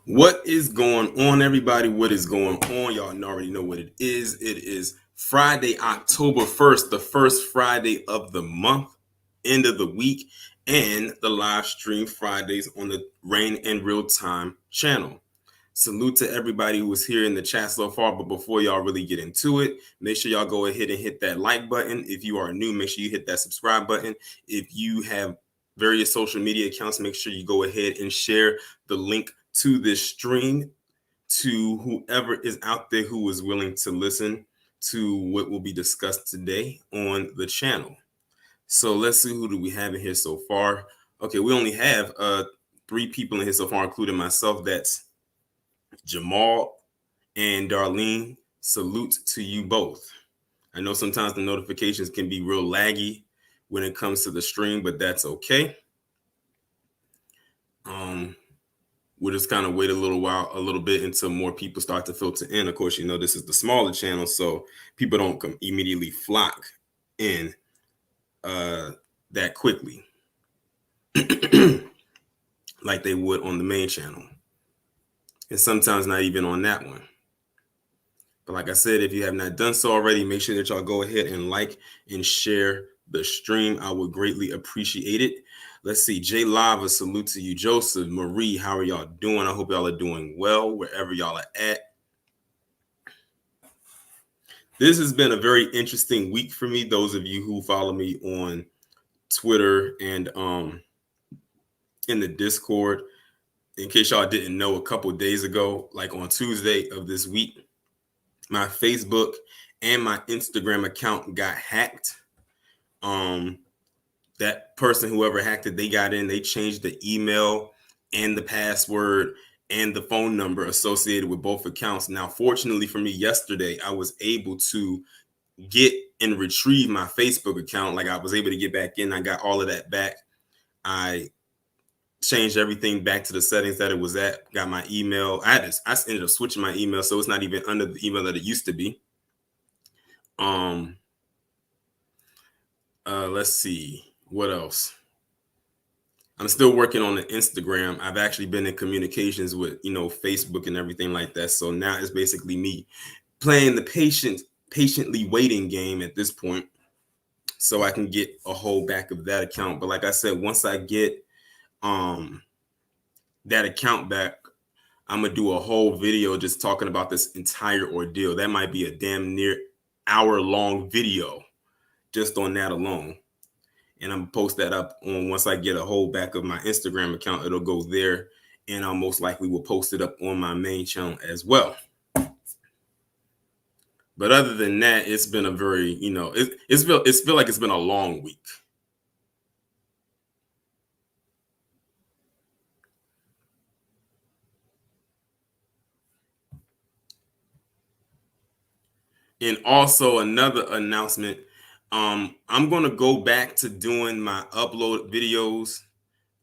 What is going on, everybody? What is going on? Y'all already know what it is. It is Friday, October 1st, the first Friday of the month, end of the week, and the live stream Fridays on the Rain and Real Time channel. Salute to everybody who was here in the chat so far. But before y'all really get into it, make sure y'all go ahead and hit that like button. If you are new, make sure you hit that subscribe button. If you have various social media accounts, make sure you go ahead and share the link to this stream to whoever is out there who is willing to listen to what will be discussed today on the channel. So let's see, who do we have in here so far? Okay, we only have 3 people in here so far, including myself. That's Jamal and Darlene. Salute to you both. I know sometimes the notifications can be real laggy when it comes to the stream, but that's okay. We'll just kind of wait a little bit until more people start to filter in. Of course, you know, this is the smaller channel, so people don't immediately flock in that quickly like they would on the main channel. And sometimes not even on that one. But like I said, if you have not done so already, make sure that y'all go ahead and like and share the stream. I would greatly appreciate it. Let's see. Jay Lava, salute to you. Joseph, Marie, how are y'all doing? I hope y'all are doing well wherever y'all are at. This has been a very interesting week for me. Those of you who follow me on Twitter and in the Discord, in case y'all didn't know, a couple of days ago, like on Tuesday of this week, my Facebook and my Instagram account got hacked. That person, whoever hacked it, they got in, they changed the email and the password and the phone number associated with both accounts. Now, fortunately for me, yesterday, I was able to get and retrieve my Facebook account. Like, I was able to get back in. I got all of that back. I changed everything back to the settings that it was at. Got my email. I ended up switching my email, so it's not even under the email that it used to be. Let's see what else. I'm still working on the Instagram. I've actually been in communications with, Facebook and everything like that. So now it's basically me playing the patiently waiting game at this point, so I can get a hold back of that account. But like I said, once I get that account back, I'm gonna do a whole video just talking about this entire ordeal. That might be a damn near hour-long video just on that alone. And I'm gonna post that up on, once I get a hold back of my Instagram account, it'll go there, and I'll most likely will post it up on my main channel as well. But other than that, it's been a very, it's feel like it's been a long week. And also another announcement, I'm going to go back to doing my upload videos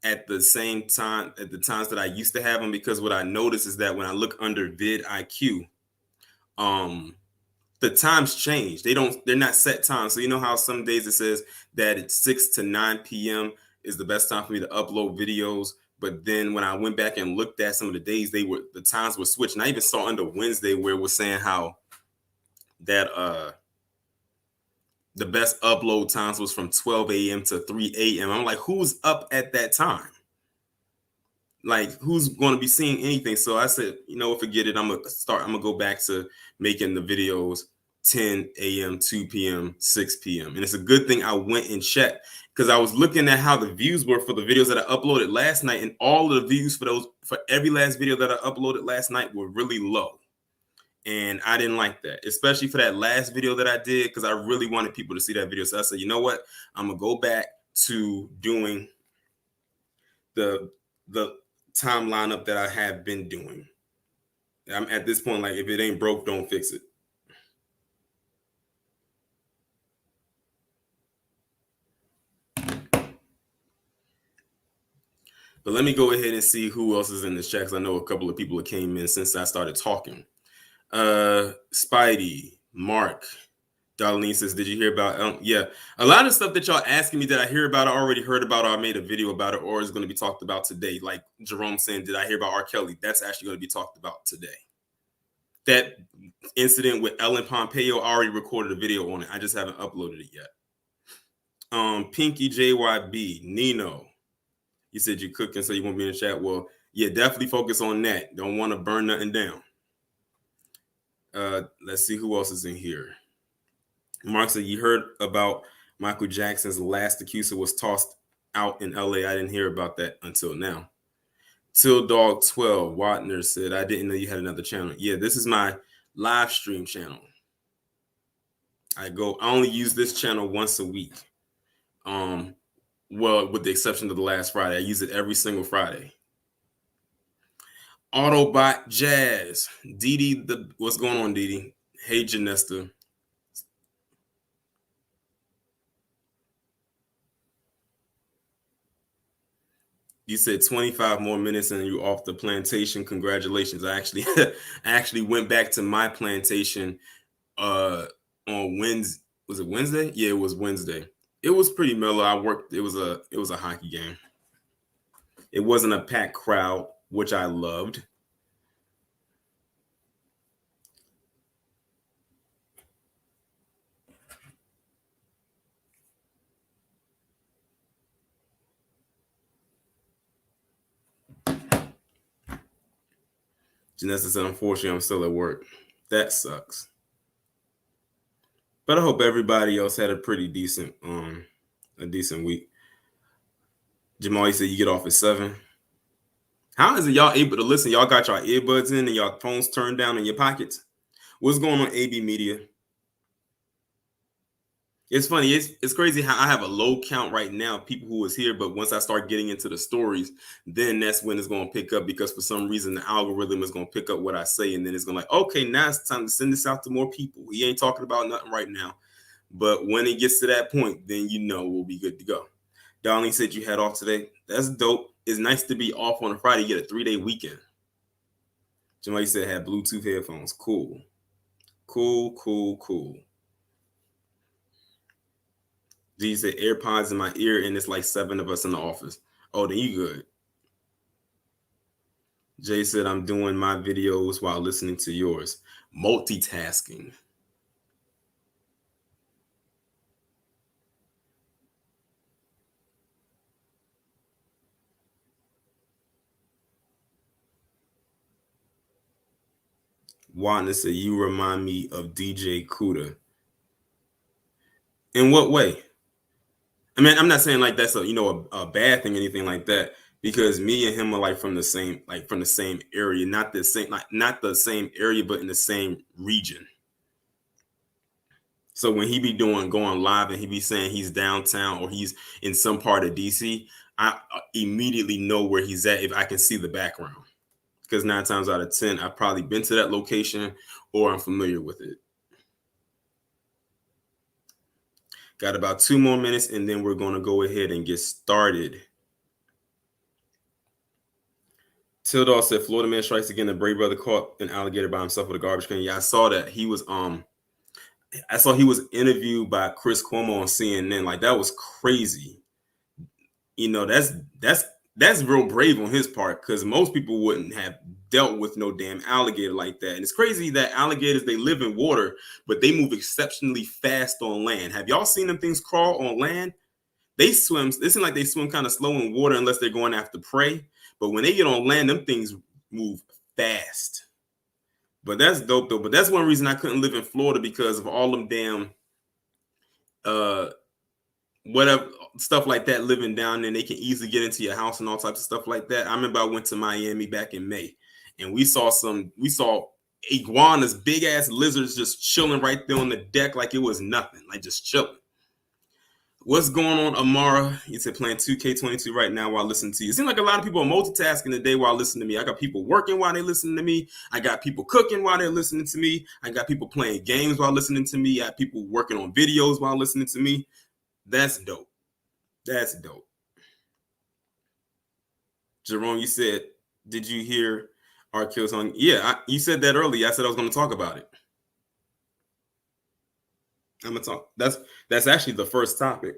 at the same time, at the times that I used to have them, because what I notice is that when I look under vidIQ, the times change. They're not set times. So you know how some days it says that it's 6 to 9 p.m. is the best time for me to upload videos. But then when I went back and looked at some of the days, the times were switched. And I even saw under Wednesday where it was saying how that the best upload times was from 12 a.m. to 3 a.m. I'm like, who's up at that time? Like, who's going to be seeing anything? So I said, forget it. I'm gonna go back to making the videos 10 a.m., 2 p.m., 6 p.m. And it's a good thing I went and checked, because I was looking at how the views were for the videos that I uploaded last night, and all of the views for every last video that I uploaded last night were really low. And I didn't like that, especially for that last video that I did, because I really wanted people to see that video. So I said, you know what? I'm gonna go back to doing the time lineup that I have been doing. I'm at this point, like, if it ain't broke, don't fix it. But let me go ahead and see who else is in this chat, because I know a couple of people that came in since I started talking. Spidey, Mark, Darlene says, "Did you hear about?" Yeah, a lot of stuff that y'all asking me that I hear about, I already heard about, or I made a video about it, or is going to be talked about today. Like Jerome saying, "Did I hear about R. Kelly?" That's actually going to be talked about today. That incident with Ellen Pompeo, I already recorded a video on it. I just haven't uploaded it yet. Pinky JYB, Nino, you said you're cooking, so you won't be in the chat. Well, yeah, definitely focus on that. Don't want to burn nothing down. Let's see who else is in here. Mark said, you heard about Michael Jackson's last accuser was tossed out in LA. I didn't hear about that until now. Till Dog 12, Watner said, I didn't know you had another channel. Yeah, this is my live stream channel. I only use this channel once a week. Well, with the exception of the last Friday. I use it every single Friday. Autobot Jazz. Dee, what's going on, Dee? Hey, Janesta. You said 25 more minutes and you off the plantation. Congratulations. I actually went back to my plantation on Wednesday. Was it Wednesday? Yeah, it was Wednesday. It was pretty mellow. I worked. It was a hockey game. It wasn't a packed crowd, which I loved. Janessa said, unfortunately, I'm still at work. That sucks. But I hope everybody else had a pretty decent week. Jamal, you said you get off at 7. How is it y'all able to listen? Y'all got y'all earbuds in and y'all phones turned down in your pockets? What's going on, AB Media? It's funny. It's crazy how I have a low count right now, people who was here, but once I start getting into the stories, then that's when it's going to pick up, because for some reason the algorithm is going to pick up what I say, and then it's going to like, okay, now it's time to send this out to more people. He ain't talking about nothing right now, but when it gets to that point, then we'll be good to go. Darlene said you had off today. That's dope. It's nice to be off on a Friday. You get a 3-day weekend. Somebody said had Bluetooth headphones. Cool. G said AirPods in my ear, and it's like 7 of us in the office. Oh, then you good. Jay said I'm doing my videos while listening to yours. Multitasking. Wanda said you remind me of DJ Kuda. In what way? I mean, I'm not saying like that's a bad thing, anything like that, because me and him are like from the same area, not the same area, but in the same region. So when he be going live and he be saying he's downtown or he's in some part of DC, I immediately know where he's at if I can see the background, because 9 times out of 10 I've probably been to that location or I'm familiar with it. Got about 2 more minutes and then we're going to go ahead and get started. Tildall said Florida man strikes again. The Brave brother caught an alligator by himself with a garbage can. Yeah, I saw that. He was interviewed by Chris Cuomo on CNN. Like, that was crazy. That's real brave on his part, because most people wouldn't have dealt with no damn alligator like that. And it's crazy that alligators, they live in water, but they move exceptionally fast on land. Have y'all seen them things crawl on land? They swim. It seems like they swim kind of slow in water unless they're going after prey. But when they get on land, them things move fast. But that's dope, though. But that's one reason I couldn't live in Florida, because of all them damn whatever stuff like that living down there. They can easily get into your house and all types of stuff like that. I remember I went to Miami back in May, and we saw iguanas, big ass lizards, just chilling right there on the deck like it was nothing, like just chilling. What's going on, Amara? You said playing 2K22 right now while listening to you. It seems like a lot of people are multitasking today while listening to me. I got people working while they're listening to me. I got people cooking while they're listening to me. I got people playing games while listening to me. I got people working on videos while listening to me. That's dope. That's dope. Jerome, you said, did you hear our kill song? Yeah, you said that earlier. I said I was going to talk about it. I'm gonna talk. That's actually the first topic.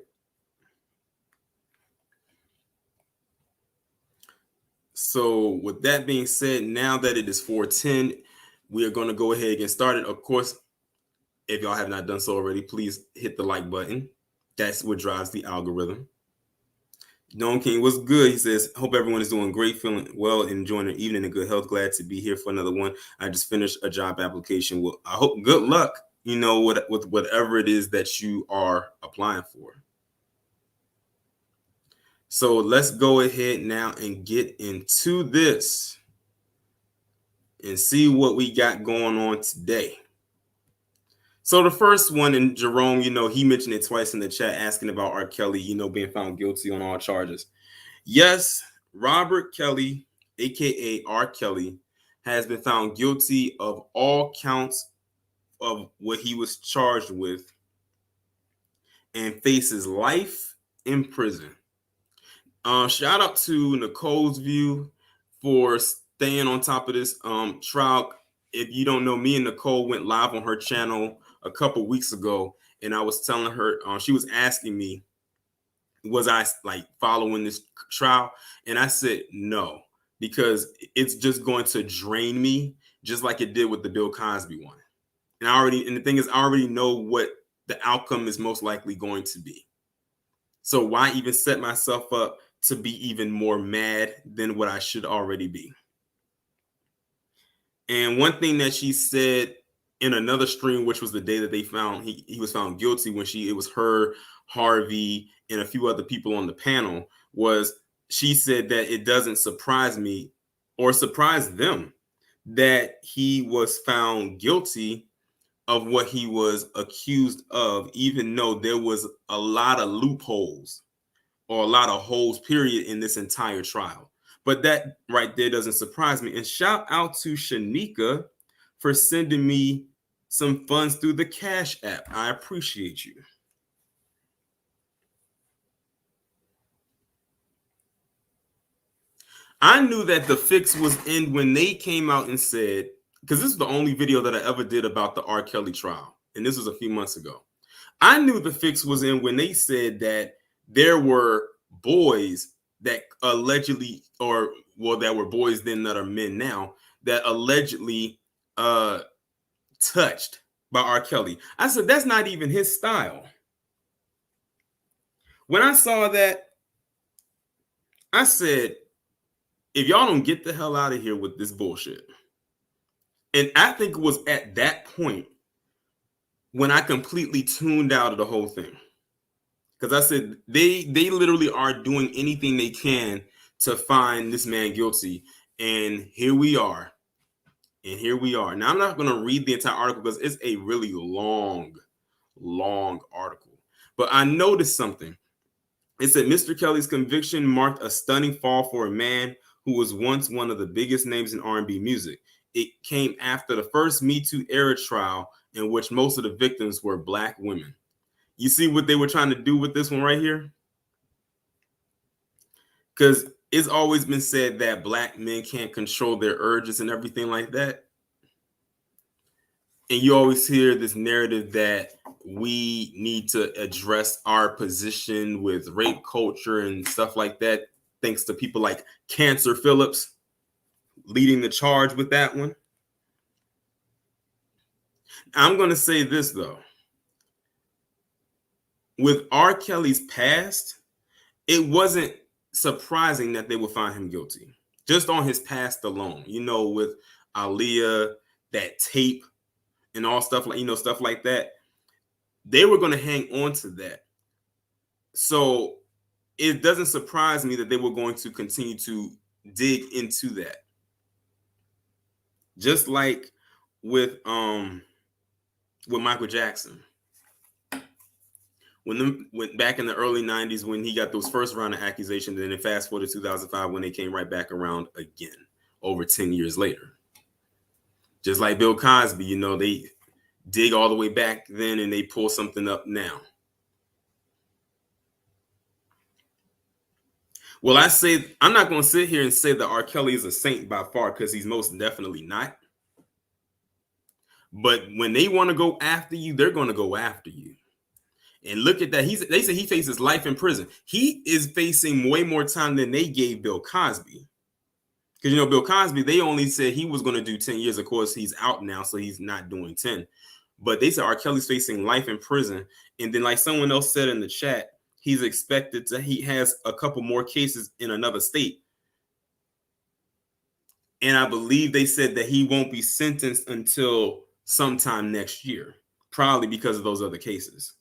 So with that being said, now that it is 4:10, we are going to go ahead and get started. Of course, if y'all have not done so already, please hit the like button. That's what drives the algorithm. Don King, what's good? He says, hope everyone is doing great, feeling well, and enjoying their evening in good health. Glad to be here for another one. I just finished a job application. Well, I hope good luck, with whatever it is that you are applying for. So let's go ahead now and get into this and see what we got going on today. So the first one, and Jerome, he mentioned it twice in the chat, asking about R. Kelly, being found guilty on all charges. Yes, Robert Kelly, aka R. Kelly, has been found guilty of all counts of what he was charged with and faces life in prison. Shout out to Nicole's View for staying on top of this trial. If you don't know, me and Nicole went live on her channel a couple weeks ago, and I was telling her, she was asking me, was I like following this trial? And I said no, because it's just going to drain me, just like it did with the Bill Cosby one. And the thing is, I already know what the outcome is most likely going to be. So why even set myself up to be even more mad than what I should already be? And one thing that she said in another stream, which was the day that they found he was found guilty, when it was her, Harvey, and a few other people on the panel, was she said that it doesn't surprise me or surprise them that he was found guilty of what he was accused of, even though there was a lot of loopholes or a lot of holes, period, in this entire trial. But that right there doesn't surprise me. And shout out to Shanika for sending me some funds through the Cash App. I appreciate you. I knew that the fix was in when they came out and said, because this is the only video that I ever did about the R. Kelly trial, and this was a few months ago. I knew the fix was in when they said that there were boys that allegedly, that were boys then that are men now, that allegedly touched by R. Kelly. I said, that's not even his style. When I saw that, I said, if y'all don't get the hell out of here with this bullshit. And I think it was at that point when I completely tuned out of the whole thing. Because I said, they literally are doing anything they can to find this man guilty. And here we are. Now, I'm not going to read the entire article because it's a really long article. But I noticed something. It said Mr. Kelly's conviction marked a stunning fall for a man who was once one of the biggest names in R&B music. It came after the first Me Too era trial, in which most of the victims were Black women. You see what they were trying to do with this one right here? Because it's always been said that Black men can't control their urges and everything like that. And you always hear this narrative that we need to address our position with rape culture and stuff like that, thanks to people like Cancer Phillips leading the charge with that one. I'm going to say this, though. With R. Kelly's past, it wasn't surprising that they would find him guilty. Just on his past alone, with Aaliyah, that tape, and all stuff like that. They were going to hang on to that. So it doesn't surprise me that they were going to continue to dig into that. Just like with Michael Jackson. When back in the early 90s, when he got those first round of accusations, and then fast forward to 2005 when they came right back around again over 10 years later. Just like Bill Cosby, they dig all the way back then and they pull something up now. Well, I'm not going to sit here and say that R. Kelly is a saint by far, because he's most definitely not. But when they want to go after you, they're going to go after you. And look at that. They say he faces life in prison. He is facing way more time than they gave Bill Cosby. Because Bill Cosby, they only said he was going to do 10 years. Of course, he's out now, so he's not doing 10. But they said R. Kelly's facing life in prison. And then, like someone else said in the chat, he has a couple more cases in another state. And I believe they said that he won't be sentenced until sometime next year, probably because of those other cases.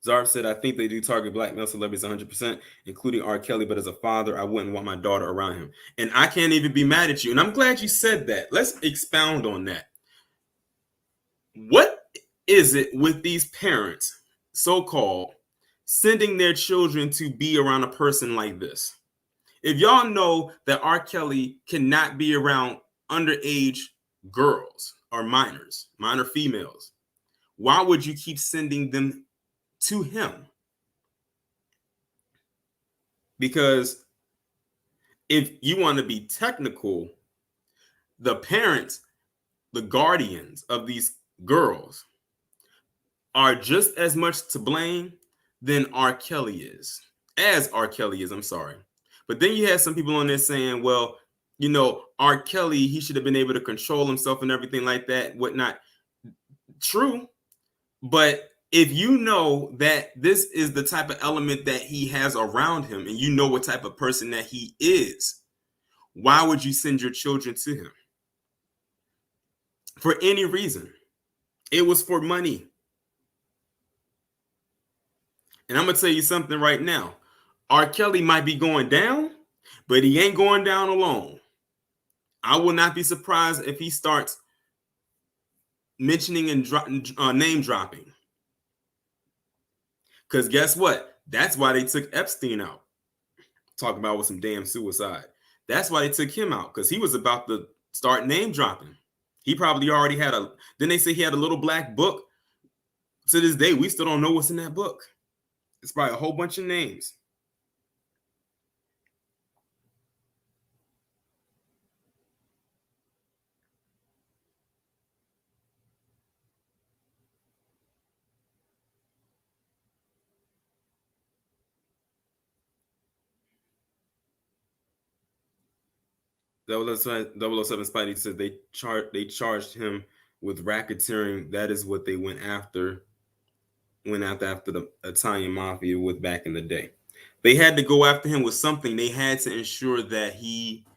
Zarb said, I think they do target black male celebrities 100%, including R. Kelly, but as a father, I wouldn't want my daughter around him. And I can't even be mad at you. And I'm glad you said that. Let's expound on that. What is it with these parents, so-called, sending their children to be around a person like this? If y'all know that R. Kelly cannot be around underage girls or minor females, why would you keep sending them to him? Because if you want to be technical, the parents, the guardians of these girls are just as much to blame than R. Kelly is. I'm sorry. But then you have some people on there saying, well, R. Kelly, he should have been able to control himself and everything like that, whatnot. True. But if you know that this is the type of element that he has around him, and you know what type of person that he is, why would you send your children to him? For any reason. It was for money. And I'm going to tell you something right now. R. Kelly might be going down, but he ain't going down alone. I will not be surprised if he starts mentioning and name dropping. Because guess what? That's why they took Epstein out. Talk about with some damn suicide. That's why they took him out, because he was about to start name dropping. He probably already had then they say he had a little black book. To this day, we still don't know what's in that book. It's probably a whole bunch of names. 007 Spidey said they charged him with racketeering. That is what they went after the Italian mafia with back in the day. They had to go after him with something. They had to ensure that he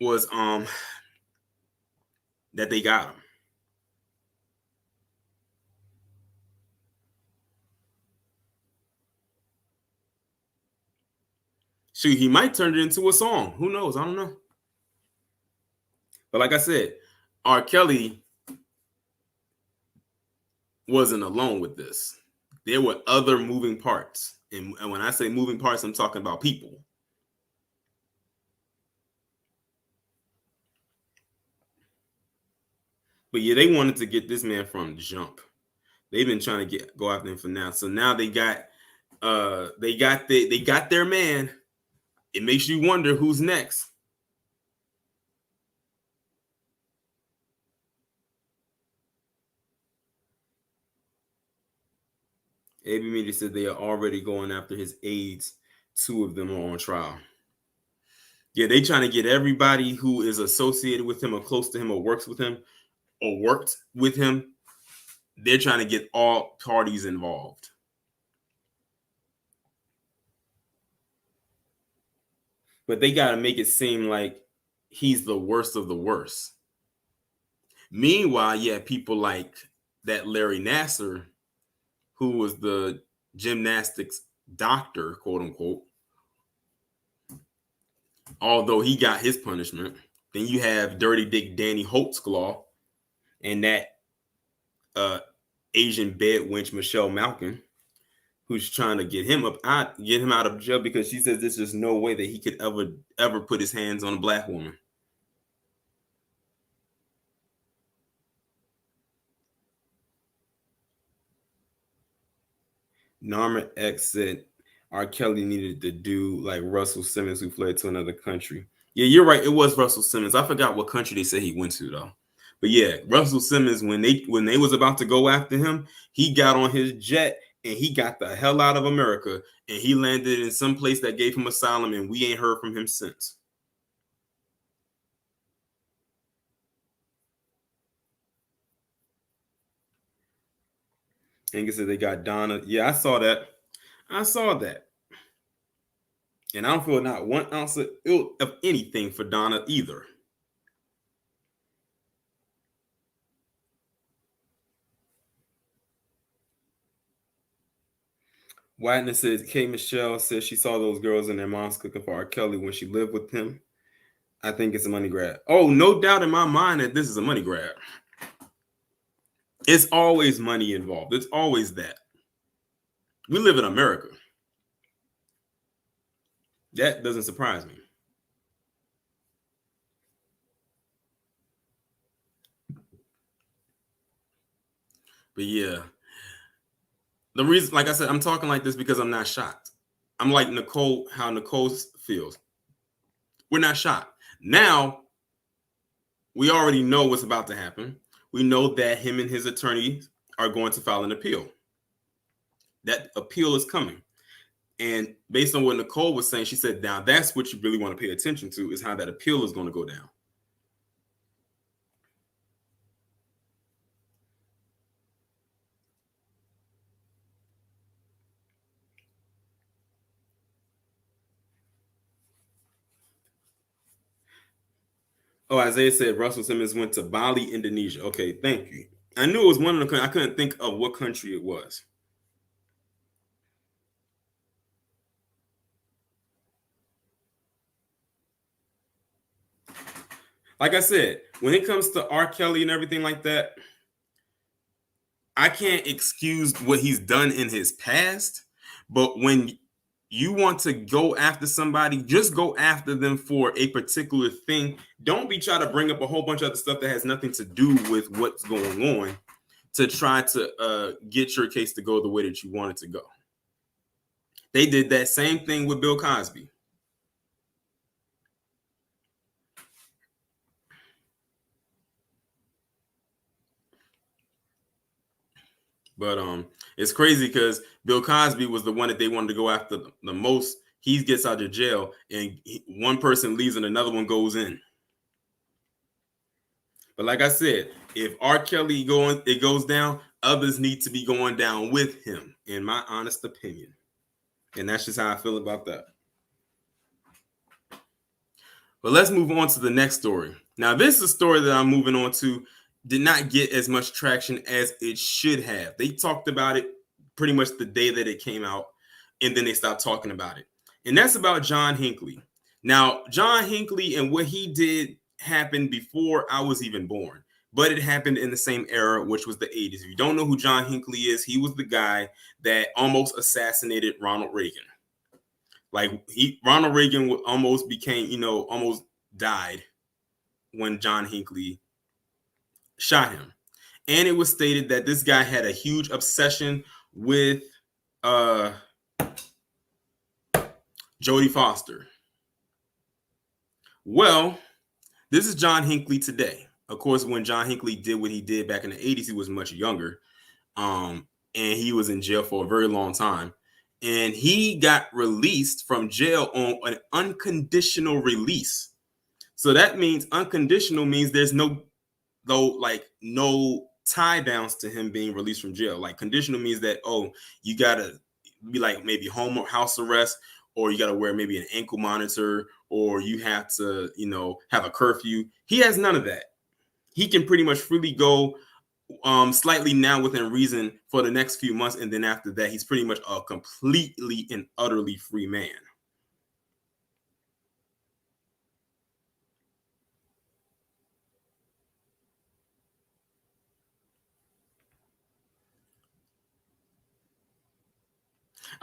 was that they got him. Shoot, he might turn it into a song. Who knows? I don't know. But like I said, R. Kelly wasn't alone with this. There were other moving parts. And when I say moving parts, I'm talking about people. But yeah, they wanted to get this man from the jump. They've been trying to go after him for now. So now they got their man. It makes you wonder who's next. AB Media said they are already going after his aides. 2 of them are on trial. Yeah, they trying to get everybody who is associated with him or close to him or works with him or worked with him. They're trying to get all parties involved. But they got to make it seem like he's the worst of the worst. Meanwhile, you have people like that Larry Nassar, who was the gymnastics doctor, quote unquote, although he got his punishment. Then you have Dirty Dick Danny Holtzclaw and that Asian bed wench Michelle Malkin, who's trying to get him out of jail because she says there's just no way that he could ever put his hands on a black woman. Norma X said R. Kelly needed to do like Russell Simmons, who fled to another country. Yeah, you're right. It was Russell Simmons. I forgot what country they said he went to though. But yeah, Russell Simmons, when they was about to go after him, he got on his jet and he got the hell out of America and he landed in some place that gave him asylum and we ain't heard from him since. And said they got Donna. Yeah, I saw that. I saw that. And I don't feel not 1 ounce of anything for Donna either. Wagner says K. Michelle says she saw those girls in their moms cooking for R. Kelly when she lived with him. I think it's a money grab. Oh, no doubt in my mind that this is a money grab. It's always money involved. It's always that. We live in America. That doesn't surprise me. But yeah, the reason, like I said, I'm talking like this because I'm not shocked. I'm like Nicole, how Nicole feels. We're not shocked. Now, we already know what's about to happen. We know that him and his attorneys are going to file an appeal. That appeal is coming. And based on what Nicole was saying, she said, now that's what you really want to pay attention to is how that appeal is going to go down. Oh, Isaiah said Russell Simmons went to Bali, Indonesia. Okay, thank you. I knew it was one of the. I couldn't think of what country it was. Like I said, when it comes to R. Kelly and everything like that, I can't excuse what he's done in his past. But when you want to go after somebody, just go after them for a particular thing. Don't be trying to bring up a whole bunch of other stuff that has nothing to do with what's going on to try to get your case to go the way that you want it to go. They did that same thing with Bill Cosby. But it's crazy because Bill Cosby was the one that they wanted to go after the most. He gets out of jail, and one person leaves and another one goes in. But like I said, if R. Kelly it goes down, others need to be going down with him, in my honest opinion. And that's just how I feel about that. But let's move on to the next story. Now, this is a story that I'm moving on to. Did not get as much traction as it should have. They talked about it pretty much the day that it came out, and then they stopped talking about it. And that's about John Hinkley. Now, John Hinkley and what he did happened before I was even born, but it happened in the same era, which was the 80s. If you don't know who John Hinkley is, he was the guy that almost assassinated Ronald Reagan. Like Ronald Reagan almost became, almost died when John Hinkley shot him. And it was stated that this guy had a huge obsession with Jodie Foster. Well, this is John Hinkley today. Of course, when John Hinkley did what he did back in the 80s, he was much younger. And he was in jail for a very long time. And he got released from jail on an unconditional release. So that means unconditional means there's no tie downs to him being released from jail. Like conditional means that, you gotta be like maybe home or house arrest, or you gotta wear maybe an ankle monitor, or you have to, have a curfew. He has none of that. He can pretty much freely go slightly now within reason for the next few months, and then after that, he's pretty much a completely and utterly free man.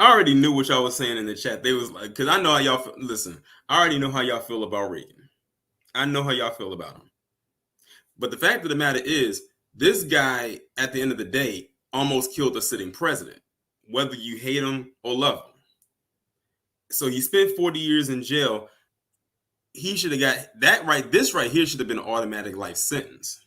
I already knew what y'all was saying in the chat. They was like, because I know how y'all feel. Listen, I already know how y'all feel about Reagan. I know how y'all feel about him. But the fact of the matter is, this guy, at the end of the day, almost killed a sitting president, whether you hate him or love him. So he spent 40 years in jail. he should have got that right. This right here should have been an automatic life sentence.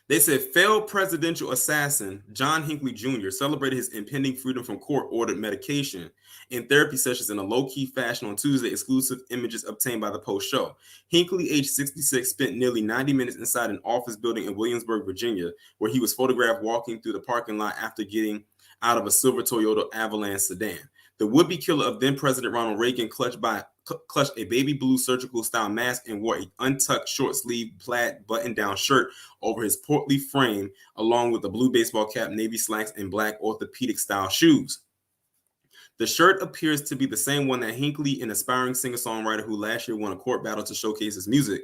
They said failed presidential assassin John Hinckley Jr. celebrated his impending freedom from court-ordered medication in therapy sessions in a low-key fashion on Tuesday, exclusive images obtained by the Post show. Hinckley, age 66, spent nearly 90 minutes inside an office building in Williamsburg, Virginia, where he was photographed walking through the parking lot after getting out of a silver Toyota Avalanche sedan. The would-be killer of then-President Ronald Reagan clutched a baby blue surgical-style mask and wore an untucked short-sleeve plaid button-down shirt over his portly frame, along with a blue baseball cap, navy slacks, and black orthopedic-style shoes. The shirt appears to be the same one that Hinkley, an aspiring singer-songwriter who last year won a court battle to showcase his music,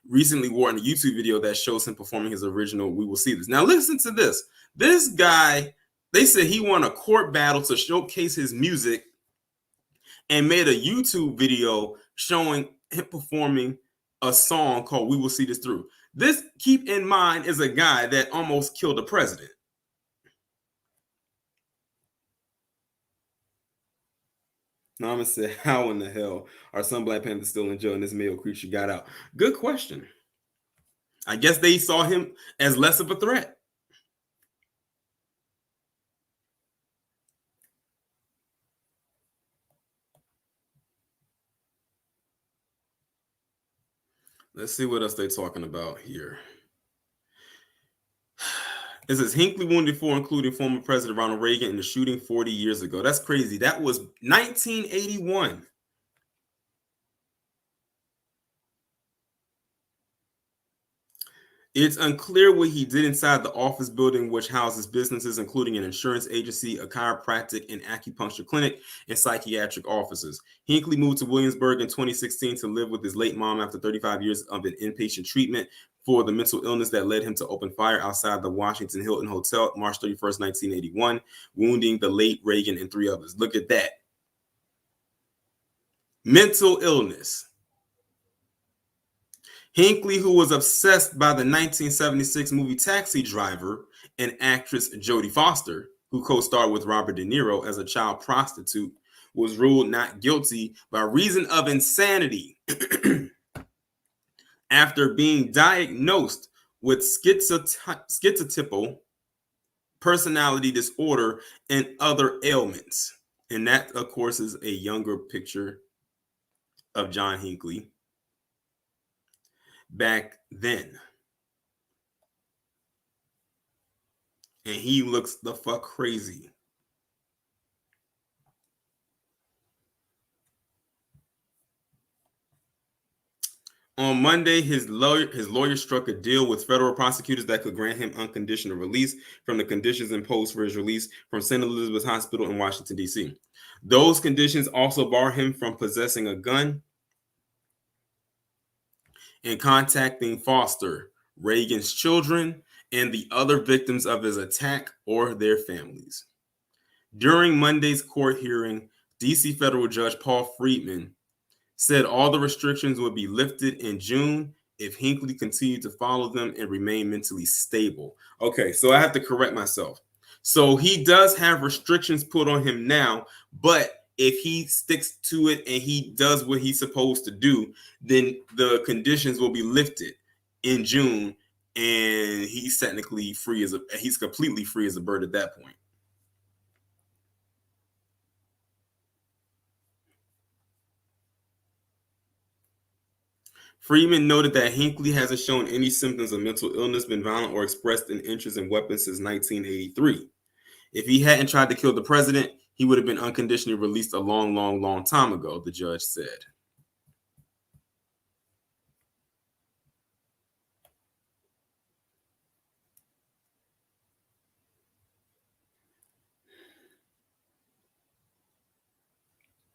recently wore in a YouTube video that shows him performing his original We Will See This. Now listen to this. This guy, they said he won a court battle to showcase his music and made a YouTube video showing him performing a song called We Will See This Through. This, keep in mind, is a guy that almost killed a president. Nama said, how in the hell are some Black Panthers still in jail and this male creature got out? Good question. I guess they saw him as less of a threat. Let's see what else they're talking about here. It says Hinckley wounded four, including former President Ronald Reagan, in the shooting 40 years ago. That's crazy. That was 1981. It's unclear what he did inside the office building, which houses businesses, including an insurance agency, a chiropractic and acupuncture clinic, and psychiatric offices. Hinckley moved to Williamsburg in 2016 to live with his late mom after 35 years of an inpatient treatment for the mental illness that led him to open fire outside the Washington Hilton Hotel March 31st, 1981, wounding the late Reagan and three others. Look at that. Mental illness. Hinkley, who was obsessed by the 1976 movie Taxi Driver, and actress Jodie Foster, who co-starred with Robert De Niro as a child prostitute, was ruled not guilty by reason of insanity after being diagnosed with schizotypal personality disorder and other ailments. And that, of course, is a younger picture of John Hinckley back then. And he looks the fuck crazy. On Monday, his lawyer struck a deal with federal prosecutors that could grant him unconditional release from the conditions imposed for his release from St. Elizabeth's Hospital in Washington, D.C. Those conditions also bar him from possessing a gun and contacting Foster, Reagan's children, and the other victims of his attack or their families. During Monday's court hearing, D.C. federal judge Paul Friedman said all the restrictions would be lifted in June if Hinckley continued to follow them and remain mentally stable. Okay, so I have to correct myself. So he does have restrictions put on him now, but if he sticks to it and he does what he's supposed to do, then the conditions will be lifted in June, and he's technically free he's completely free as a bird at that point. Freeman noted that Hinckley hasn't shown any symptoms of mental illness, been violent, or expressed an interest in weapons since 1983. If he hadn't tried to kill the president, he would have been unconditionally released a long time ago, the judge said.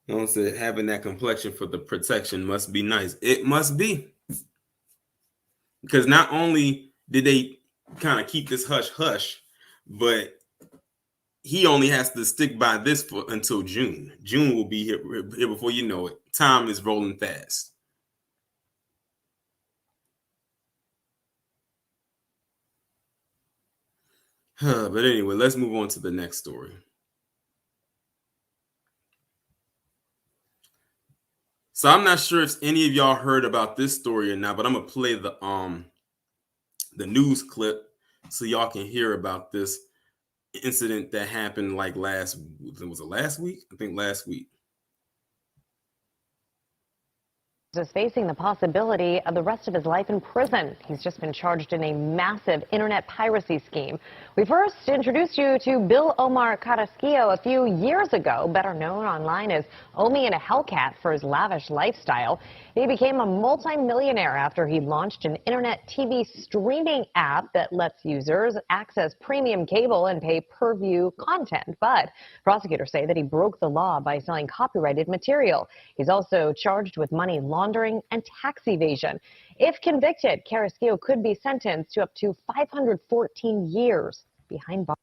No one said having that complexion for the protection must be nice. It must be. Because not only did they kind of keep this hush-hush, but he only has to stick by this until June. June will be here before you know it. Time is rolling fast. But anyway, let's move on to the next story. So I'm not sure if any of y'all heard about this story or not, but I'm gonna play the news clip so y'all can hear about this incident that happened like was it last week? I think last week. Is facing the possibility of the rest of his life in prison. He's just been charged in a massive internet piracy scheme. We first introduced you to Bill Omar Carasquillo a few years ago, better known online as Omi and a Hellcat for his lavish lifestyle. He became a multimillionaire after he launched an internet TV streaming app that lets users access premium cable and pay per view content. But prosecutors say that he broke the law by selling copyrighted material. He's also charged with money laundering and tax evasion. If convicted, Carasquillo could be sentenced to up to 514 years behind bars.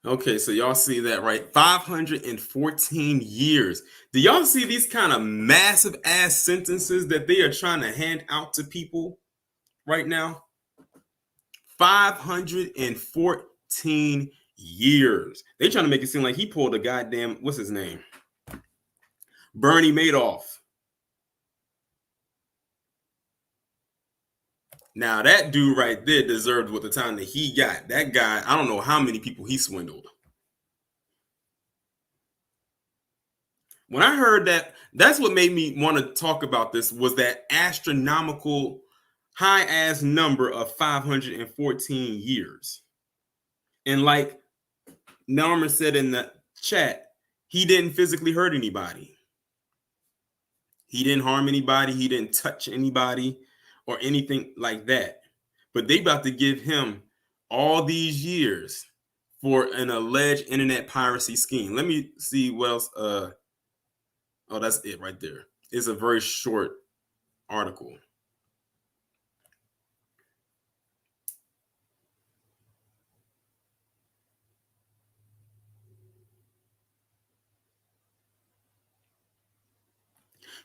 Okay, so y'all see that, right? 514 years. Do y'all see these kind of massive ass sentences that they are trying to hand out to people right now? 514 years. They trying to make it seem like he pulled a goddamn, what's his name? Bernie Madoff. Now that dude right there deserved what the time that he got. That guy, I don't know how many people he swindled. When I heard that, that's what made me want to talk about this, was that astronomical high ass number of 514 years. And like Norman said in the chat, he didn't physically hurt anybody. He didn't harm anybody. He didn't touch anybody or anything like that. But they about to give him all these years for an alleged internet piracy scheme. Let me see what else. Oh, that's it right there. It's a very short article.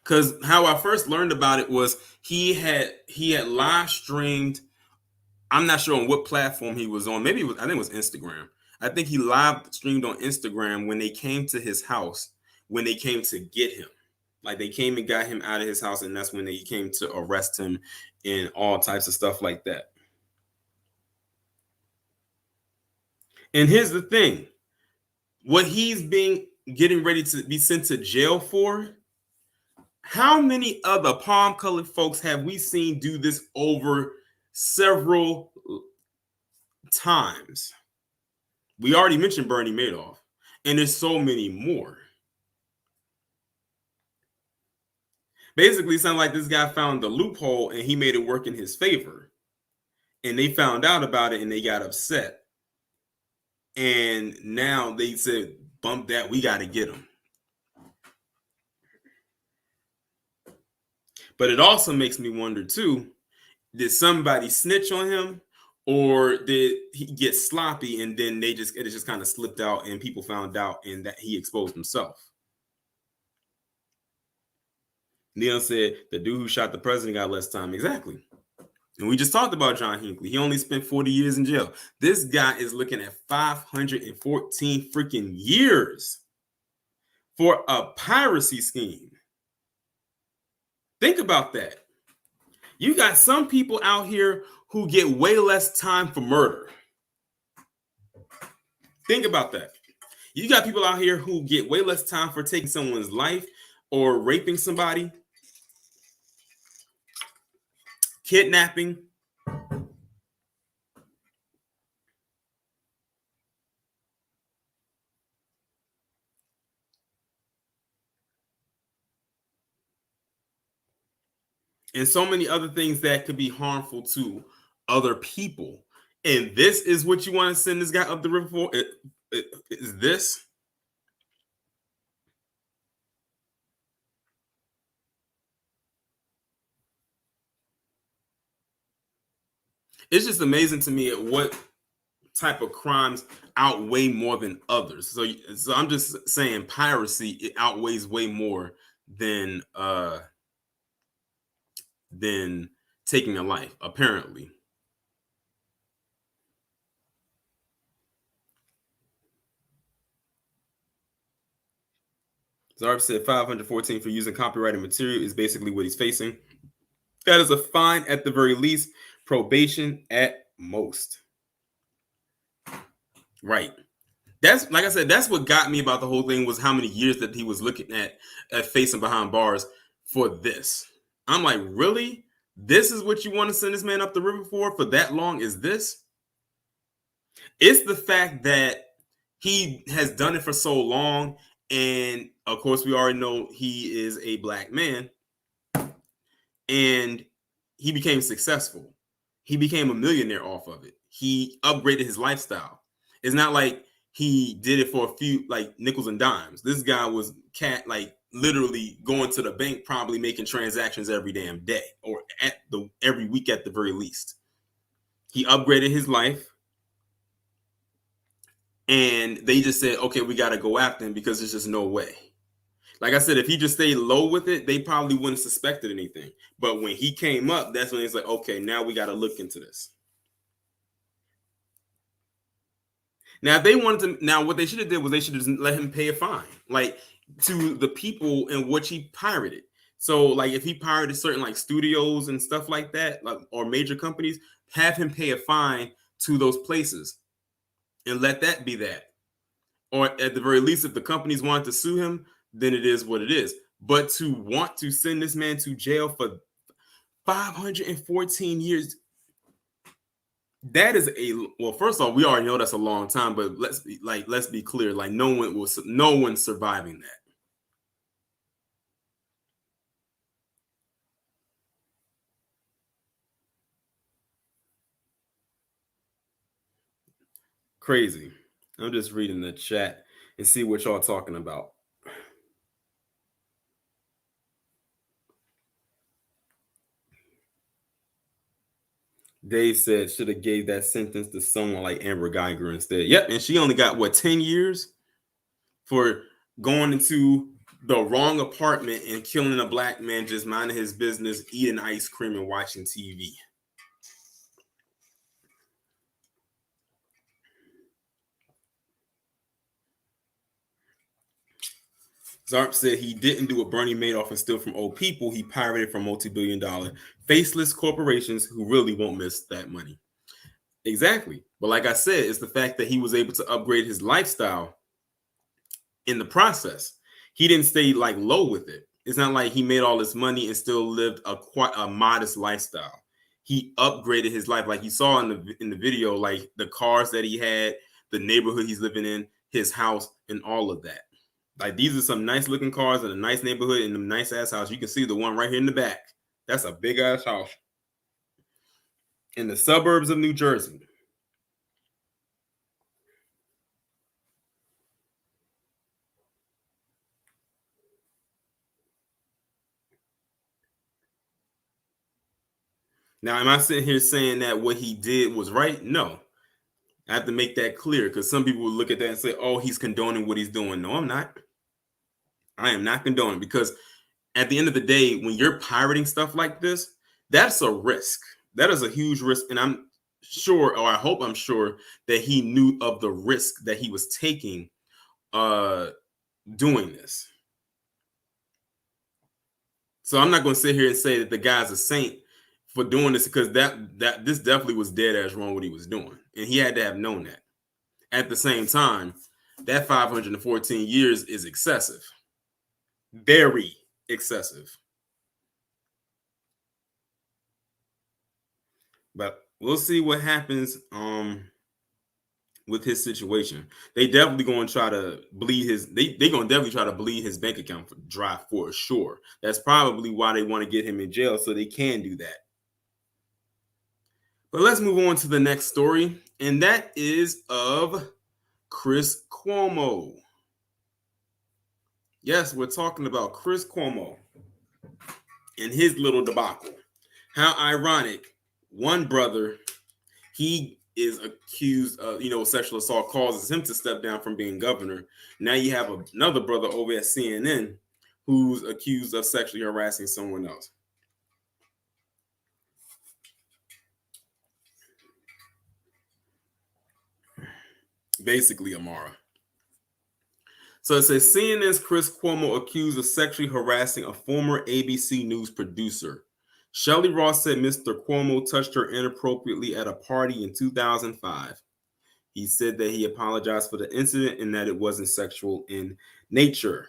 Because how I first learned about it was he had live streamed. I'm not sure on what platform he was on. Maybe I think it was Instagram. I think he live streamed on Instagram when they came to his house, when they came to get him. Like they came and got him out of his house, and that's when they came to arrest him and all types of stuff like that. And here's the thing: what he's getting ready to be sent to jail for. How many other palm-colored folks have we seen do this over several times? We already mentioned Bernie Madoff, and there's so many more. Basically, it sounds like this guy found the loophole and he made it work in his favor. And they found out about it and they got upset. And now they said, bump that, we got to get him. But it also makes me wonder, too, did somebody snitch on him? Or did he get sloppy and then it just kind of slipped out and people found out and that he exposed himself? Neil said the dude who shot the president got less time. Exactly. And we just talked about John Hinkley. He only spent 40 years in jail. This guy is looking at 514 freaking years for a piracy scheme. Think about that. You got some people out here who get way less time for murder. Think about that. You got people out here who get way less time for taking someone's life or raping somebody, kidnapping. And so many other things that could be harmful to other people. And this is what you want to send this guy up the river for? Is this? It's just amazing to me at what type of crimes outweigh more than others. So I'm just saying piracy, it outweighs way more than taking a life, apparently. Zarb said 514 for using copyrighted material is basically what he's facing. That is a fine at the very least, probation at most. Right. That's like I said, that's what got me about the whole thing was how many years that he was looking at facing behind bars for this. I'm like, really? This is what you want to send this man up the river for that long? Is this? It's the fact that he has done it for so long, and of course, we already know he is a black man, and he became successful. He became a millionaire off of it. He upgraded his lifestyle. It's not like he did it for a few like nickels and dimes. This guy was like literally going to the bank, probably making transactions every damn day or every week at the very least. He upgraded his life, and they just said, okay, we got to go after him because there's just no way. Like I said, if he just stayed low with it, they probably wouldn't have suspected anything. But when he came up, that's when it's like, okay, now we got to look into this. Now, if they wanted to, now what they should have did was they should have just let him pay a fine, like to the people in which he pirated. So, like if he pirated certain like studios and stuff like that, like or major companies, have him pay a fine to those places, and let that be that. Or at the very least, if the companies want to sue him, then it is what it is. But to want to send this man to jail for 514 years, that is well, first off, we already know that's a long time, but let's be clear, like no one's surviving that. Crazy. I'm just reading the chat and see what y'all talking about. Dave said should have gave that sentence to someone like Amber Geiger instead. Yep, and she only got what 10 years for going into the wrong apartment and killing a black man just minding his business, eating ice cream and watching TV. Zarp said he didn't do a Bernie Madoff and steal from old people. He pirated from multi-billion-dollar faceless corporations who really won't miss that money. Exactly. But like I said, it's the fact that he was able to upgrade his lifestyle in the process. He didn't stay like low with it. It's not like he made all this money and still lived quite a modest lifestyle. He upgraded his life, like you saw in the video, like the cars that he had, the neighborhood he's living in, his house, and all of that. Like these are some nice looking cars in a nice neighborhood in a nice ass house. You can see the one right here in the back. That's a big ass house in the suburbs of New Jersey. Now, am I sitting here saying that what he did was right? No. I have to make that clear because some people will look at that and say, oh, he's condoning what he's doing. No, I'm not. I am not condoning because at the end of the day, when you're pirating stuff like this, that's a risk. That is a huge risk. And I'm sure, or I hope I'm sure, that he knew of the risk that he was taking doing this. So I'm not going to sit here and say that the guy's a saint for doing this because that this definitely was dead ass wrong what he was doing. And he had to have known that. At the same time, that 514 years is excessive. Very excessive. But we'll see what happens with his situation. They definitely going to try to bleed his they going to definitely try to bleed his bank account dry for sure. That's probably why they want to get him in jail so they can do that. But let's move on to the next story, and that is of Chris Cuomo. Yes, we're talking about Chris Cuomo and his little debacle. How ironic. One brother, he is accused of, sexual assault, causes him to step down from being governor. Now you have another brother over at CNN who's accused of sexually harassing someone else. Basically, Amara. So it says CNN's Chris Cuomo accused of sexually harassing a former ABC News producer. Shelley Ross said Mr. Cuomo touched her inappropriately at a party in 2005. He said that he apologized for the incident and that it wasn't sexual in nature.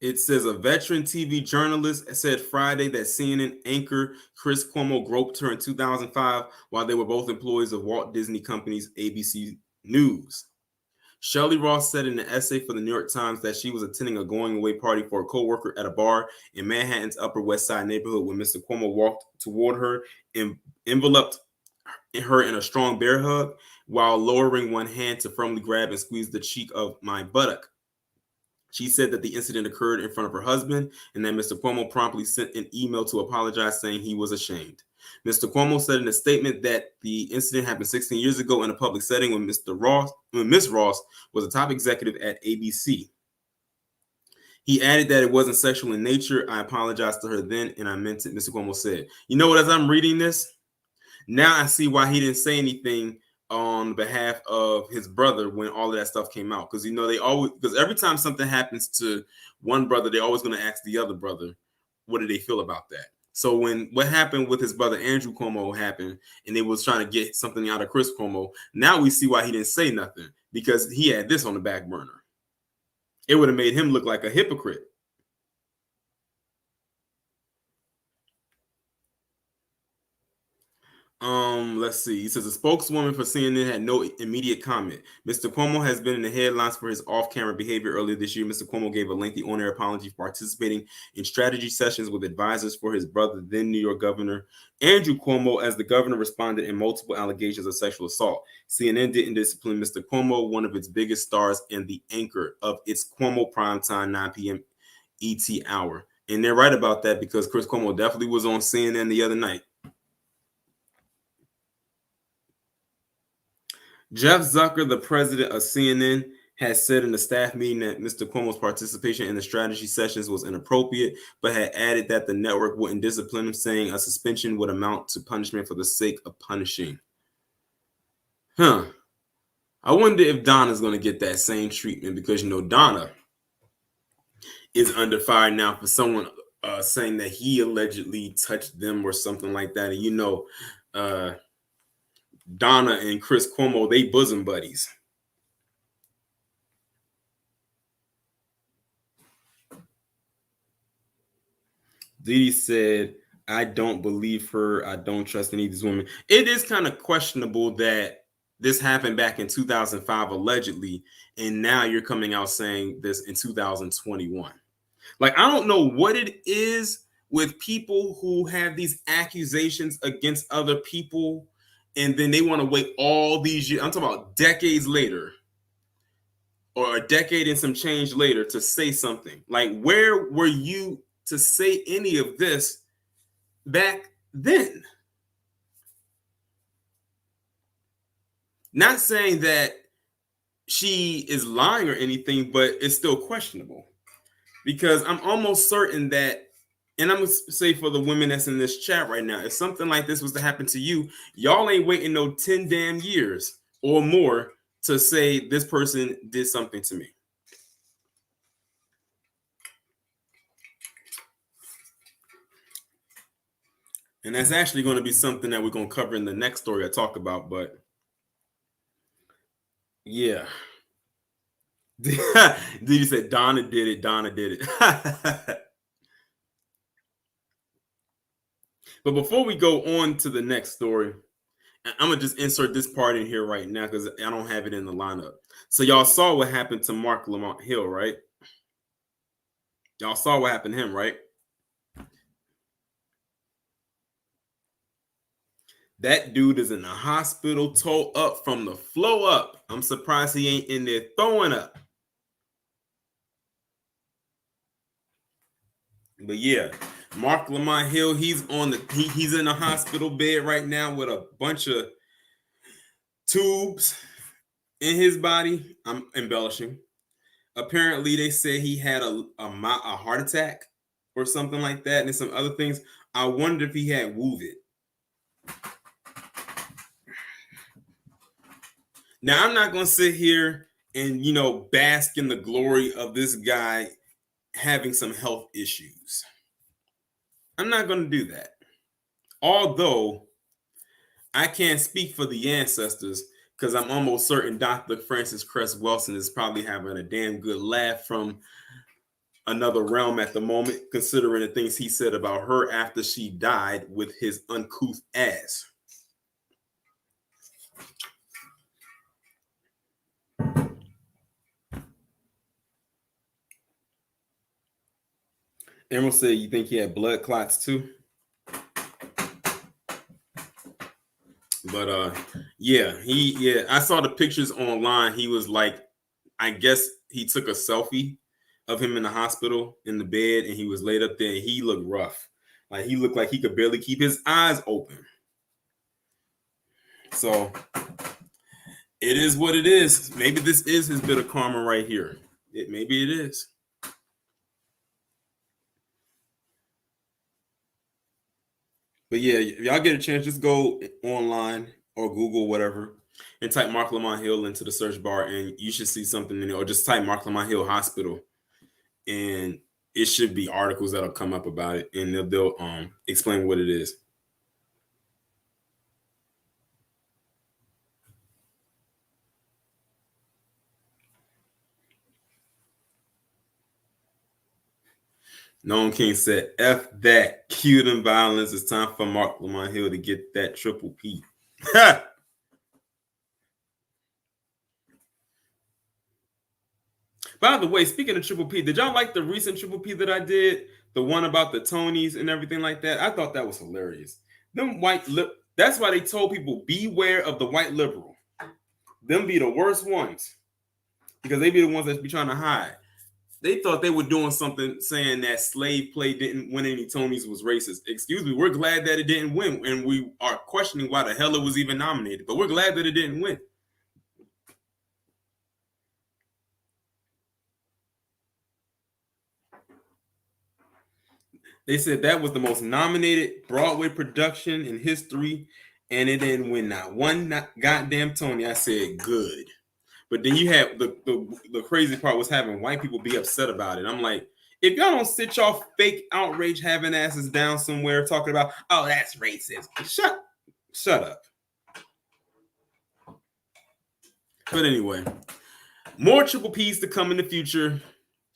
It says a veteran TV journalist said Friday that CNN anchor Chris Cuomo groped her in 2005 while they were both employees of Walt Disney Company's ABC News. Shelley Ross said in an essay for the New York Times that she was attending a going-away party for a co-worker at a bar in Manhattan's Upper West Side neighborhood when Mr. Cuomo walked toward her and enveloped her in a strong bear hug while lowering one hand to firmly grab and squeeze the cheek of my buttock. She said that the incident occurred in front of her husband and that Mr. Cuomo promptly sent an email to apologize, saying he was ashamed. Mr. Cuomo said in a statement that the incident happened 16 years ago in a public setting when Miss Ross was a top executive at ABC. He added that it wasn't sexual in nature. I apologized to her then, and I meant it, Mr. Cuomo said. You know what, as I'm reading this, now I see why he didn't say anything on behalf of his brother when all of that stuff came out. Because, they always, because every time something happens to one brother, they're always going to ask the other brother, what do they feel about that? So when what happened with his brother Andrew Cuomo happened, and they was trying to get something out of Chris Cuomo, now we see why he didn't say nothing, because he had this on the back burner. It would have made him look like a hypocrite. Let's see. He says a spokeswoman for CNN had no immediate comment. Mr. Cuomo has been in the headlines for his off-camera behavior. Earlier this year, Mr. Cuomo gave a lengthy on-air apology for participating in strategy sessions with advisors for his brother, then New York Governor Andrew Cuomo, as the governor responded in multiple allegations of sexual assault. CNN didn't discipline Mr. Cuomo, one of its biggest stars and the anchor of its Cuomo primetime 9 p.m. ET hour. And they're right about that, because Chris Cuomo definitely was on CNN the other night. Jeff Zucker, the president of CNN, has said in a staff meeting that Mr. Cuomo's participation in the strategy sessions was inappropriate, but had added that the network wouldn't discipline him, saying a suspension would amount to punishment for the sake of punishing. I wonder if Donna's going to get that same treatment, because, Donna is under fire now for someone saying that he allegedly touched them or something like that. And, Donna and Chris Cuomo, they bosom buddies. Didi said, I don't believe her. I don't trust any of these women. It is kind of questionable that this happened back in 2005, allegedly, and now you're coming out saying this in 2021. Like, I don't know what it is with people who have these accusations against other people, and then they want to wait all these years. I'm talking about decades later, or a decade and some change later, to say something. Like, where were you to say any of this back then? Not saying that she is lying or anything, but it's still questionable, because I'm almost certain that, and I'm gonna say for the women that's in this chat right now, if something like this was to happen to you, y'all ain't waiting no 10 damn years or more to say this person did something to me. And that's actually going to be something that we're going to cover in the next story I talk about. But yeah. Did you say Donna did it? Donna did it. But before we go on to the next story, I'm going to just insert this part in here right now because I don't have it in the lineup. So y'all saw what happened to Mark Lamont Hill, right? Y'all saw what happened to him, right? That dude is in the hospital, toe up from the flow up. I'm surprised he ain't in there throwing up. But yeah, Mark Lamont Hill, he's in a hospital bed right now with a bunch of tubes in his body. I'm embellishing. Apparently, they say he had a heart attack or something like that, and some other things. I wonder if he had WOVID. Now, I'm not going to sit here and, bask in the glory of this guy having some health issues. I'm not going to do that. Although I can't speak for the ancestors, because I'm almost certain Dr. Francis Cress Welsing is probably having a damn good laugh from another realm at the moment, considering the things he said about her after she died with his uncouth ass. Emerald said, you think he had blood clots too? But yeah, I saw the pictures online. He was like, I guess he took a selfie of him in the hospital in the bed, and he was laid up there, and he looked rough. Like, he looked like he could barely keep his eyes open. So it is what it is. Maybe this is his bit of karma right here. Maybe it is. But yeah, if y'all get a chance, just go online or Google whatever and type Mark Lamont Hill into the search bar, and you should see something in there. Or just type Mark Lamont Hill Hospital, and it should be articles that'll come up about it, and they'll explain what it is. Noam King said, F that. Cue them violence. It's time for Mark Lamont Hill to get that triple P. By the way, speaking of triple P, did y'all like the recent triple P that I did? The one about the Tonys and everything like that? I thought that was hilarious. That's why they told people, beware of the white liberal. Them be the worst ones. Because they be the ones that be trying to hide. They thought they were doing something saying that slave play didn't win any Tonys was racist. Excuse me, we're glad that it didn't win, and we are questioning why the hell it was even nominated, but we're glad that it didn't win. They said that was the most nominated Broadway production in history, and it didn't win not one goddamn Tony. I said, good. But then you had the crazy part was having white people be upset about it. I'm like, if y'all don't sit y'all fake outrage having asses down somewhere talking about, oh, that's racist. Shut up. But anyway, more triple P's to come in the future.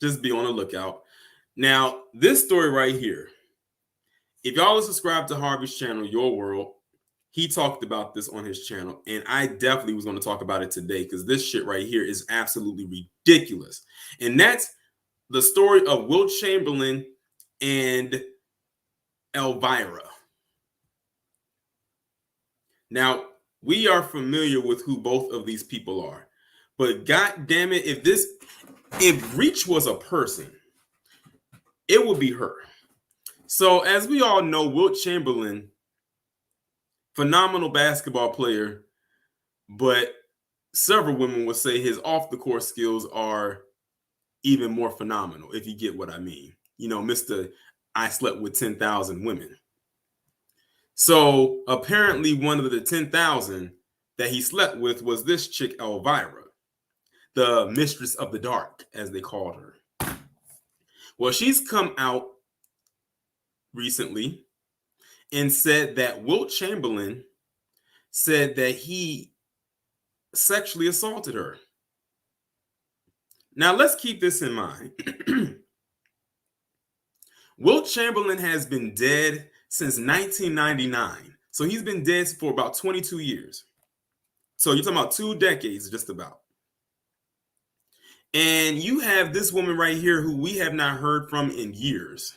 Just be on the lookout. Now, this story right here, if y'all are subscribed to Harvey's channel, Your World, he talked about this on his channel, and I definitely was going to talk about it today because this shit right here is absolutely ridiculous. And that's the story of Wilt Chamberlain and Elvira. Now, we are familiar with who both of these people are, but god damn it, if Reach was a person, it would be her. So as we all know, Wilt Chamberlain, phenomenal basketball player, but several women would say his off the court skills are even more phenomenal, if you get what I mean. Mr. I slept with 10,000 women. So apparently one of the 10,000 that he slept with was this chick, Elvira, the mistress of the dark, as they called her. Well, she's come out recently and said that Wilt Chamberlain said that he sexually assaulted her. Now, let's keep this in mind. Wilt Chamberlain has been dead since 1999. So he's been dead for about 22 years. So you're talking about 2 decades, just about. And you have this woman right here who we have not heard from in years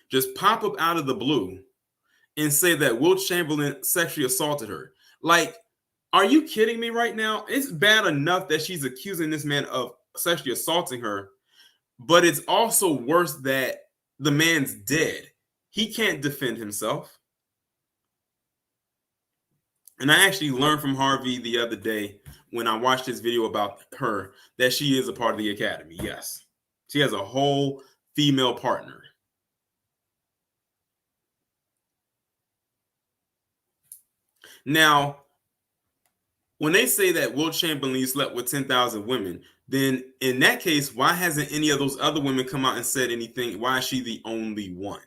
just pop up out of the blue and say that Wilt Chamberlain sexually assaulted her. Like, are you kidding me right now? It's bad enough that she's accusing this man of sexually assaulting her, but it's also worse that the man's dead. He can't defend himself. And I actually learned from Harvey the other day when I watched this video about her that she is a part of the academy. Yes. She has a whole female partner. Now, When they say that Wilt Chamberlain slept with 10,000 women, then in that case, why hasn't any of those other women come out and said anything? Why is she the only one?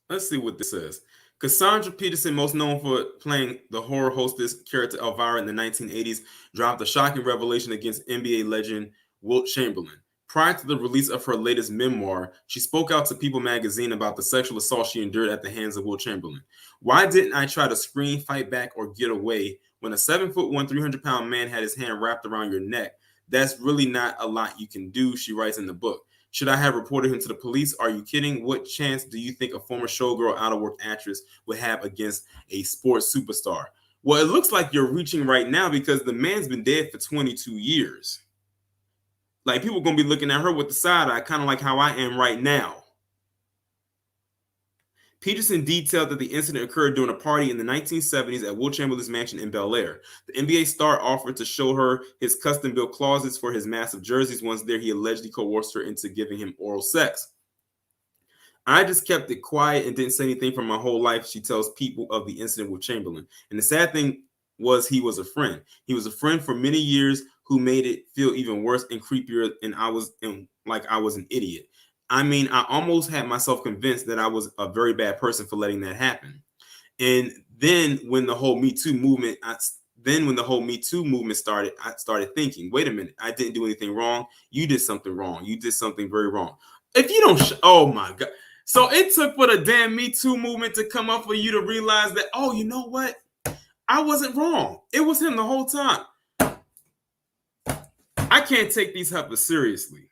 Let's see what this says. Cassandra Peterson, most known for playing the horror hostess character Elvira in the 1980s, dropped a shocking revelation against NBA legend Wilt Chamberlain. Prior to the release of her latest memoir, she spoke out to People magazine about the sexual assault she endured at the hands of Wilt Chamberlain. Why didn't I try to scream, fight back, or get away when a 7'1", 300-pound man had his hand wrapped around your neck? That's really not a lot you can do, she writes in the book. Should I have reported him to the police? Are you kidding? What chance do you think a former showgirl out of work actress would have against a sports superstar? Well, it looks like you're reaching right now because the man's been dead for 22 years. Like, people are going to be looking at her with the side eye, kind of like how I am right now. Peterson detailed that the incident occurred during a party in the 1970s at Wilt Chamberlain's mansion in Bel Air. The NBA star offered to show her his custom-built closets for his massive jerseys. Once there, he allegedly coerced her into giving him oral sex. I just kept it quiet and didn't say anything for my whole life, she tells People of the incident with Chamberlain. And the sad thing was he was a friend. He was a friend for many years who made it feel even worse and creepier, and I was an idiot. I mean, I almost had myself convinced that I was a very bad person for letting that happen. And then when the whole Me Too movement, started, I started thinking, wait a minute, I didn't do anything wrong. You did something wrong. You did something very wrong. If you don't, oh my God. So it took for the damn Me Too movement to come up for you to realize that, oh, you know what? I wasn't wrong. It was him the whole time. I can't take these heifers seriously.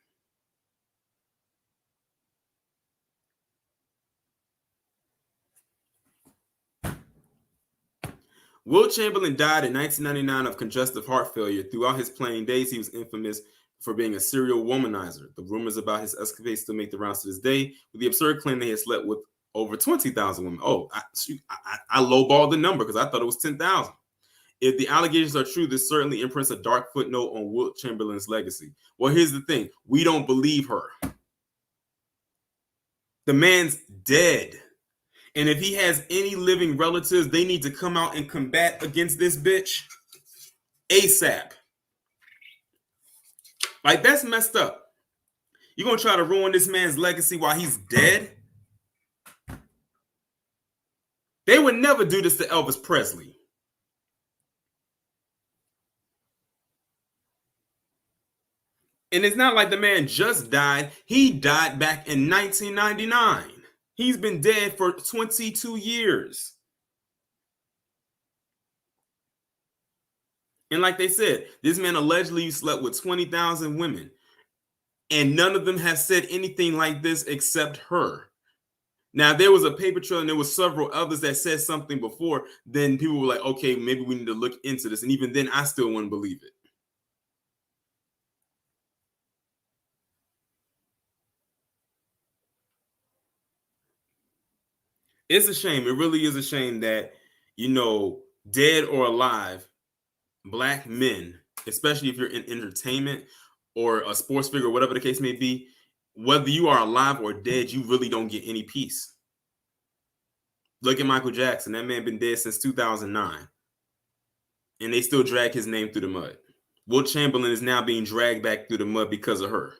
Wilt Chamberlain died in 1999 of congestive heart failure. Throughout his playing days, he was infamous for being a serial womanizer. The rumors about his escapades still make the rounds to this day, with the absurd claim that he had slept with over 20,000 women. Oh, I lowballed the number because I thought it was 10,000. If the allegations are true, this certainly imprints a dark footnote on Wilt Chamberlain's legacy. Well, here's the thing. We don't believe her. The man's dead. And if he has any living relatives, they need to come out and combat against this bitch ASAP. Like, that's messed up. You're going to try to ruin this man's legacy while he's dead? They would never do this to Elvis Presley. And it's not like the man just died. He died back in 1999. He's been dead for 22 years. And like they said, this man allegedly slept with 20,000 women. And none of them has said anything like this except her. Now, there was a paper trail and there was several others that said something before. Then people were like, okay, maybe we need to look into this. And even then, I still wouldn't believe it. It's a shame. It really is a shame that, dead or alive, Black men, especially if you're in entertainment or a sports figure, whatever the case may be, whether you are alive or dead, you really don't get any peace. Look at Michael Jackson. That man been dead since 2009. And they still drag his name through the mud. Wilt Chamberlain is now being dragged back through the mud because of her.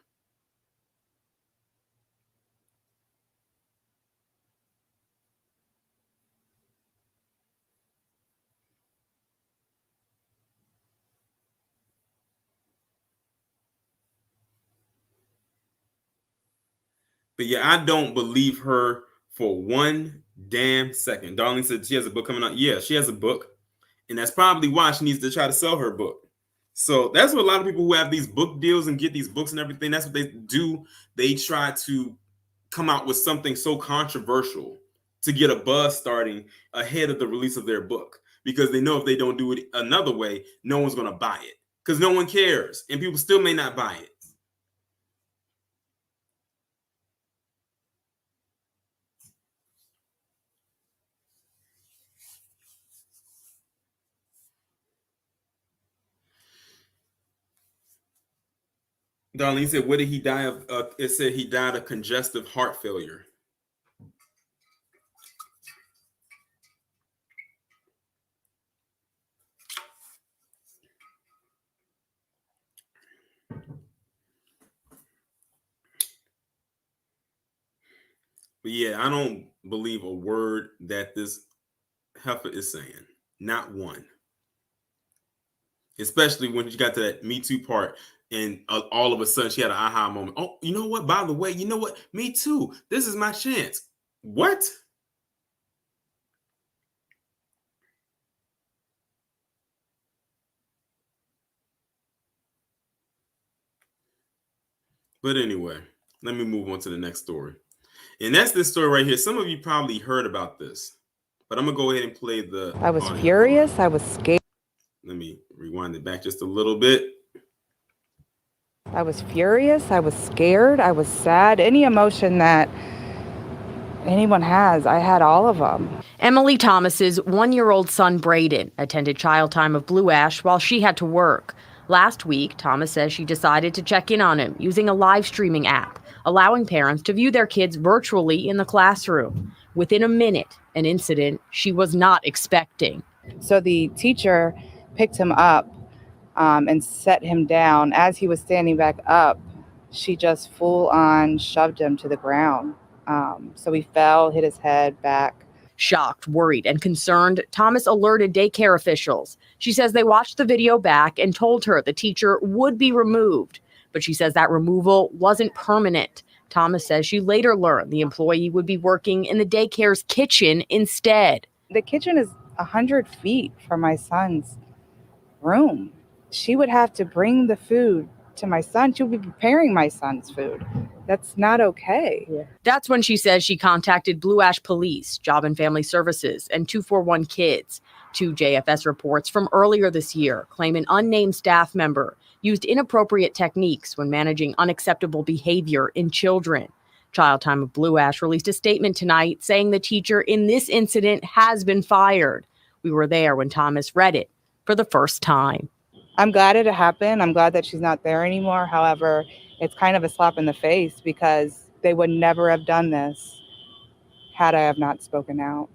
But yeah, I don't believe her for one damn second. Darling said she has a book coming out. Yeah, she has a book. And that's probably why she needs to try to sell her book. So that's what a lot of people who have these book deals and get these books and everything, that's what they do. They try to come out with something so controversial to get a buzz starting ahead of the release of their book, because they know if they don't do it another way, no one's going to buy it because no one cares and people still may not buy it. Darlene said, what did he die of? It said he died of congestive heart failure. But yeah, I don't believe a word that this heifer is saying. Not one. Especially when you got to that Me Too part, and all of a sudden she had an aha moment. Oh, you know what? By the way, you know what? Me too. This is my chance. What? But anyway, let me move on to the next story. And that's this story right here. Some of you probably heard about this, but I'm going to go ahead and play the I was audio. furious. I was scared. Let me rewind it back just a little bit. I was furious. I was scared. I was sad. Any emotion that anyone has, I had all of them. Emily Thomas's 1-year-old son, Braden, attended Child Time of Blue Ash while she had to work. Last week, Thomas says she decided to check in on him using a live streaming app, allowing parents to view their kids virtually in the classroom. Within a minute, an incident she was not expecting. So the teacher picked him up and set him down. As he was standing back up, she just full on shoved him to the ground. So he fell, hit his head back. Shocked, worried, and concerned, Thomas alerted daycare officials. She says they watched the video back and told her the teacher would be removed. But she says that removal wasn't permanent. Thomas says she later learned the employee would be working in the daycare's kitchen instead. The kitchen is 100 feet from my son's room. She would have to bring the food to my son. She would be preparing my son's food. That's not okay. Yeah. That's when she says she contacted Blue Ash Police, Job and Family Services, and 241 Kids. 2 JFS reports from earlier this year claim an unnamed staff member used inappropriate techniques when managing unacceptable behavior in children. Child Time of Blue Ash released a statement tonight saying the teacher in this incident has been fired. We were there when Thomas read it for the first time. I'm glad it happened. I'm glad that she's not there anymore. However, it's kind of a slap in the face because they would never have done this had I have not spoken out.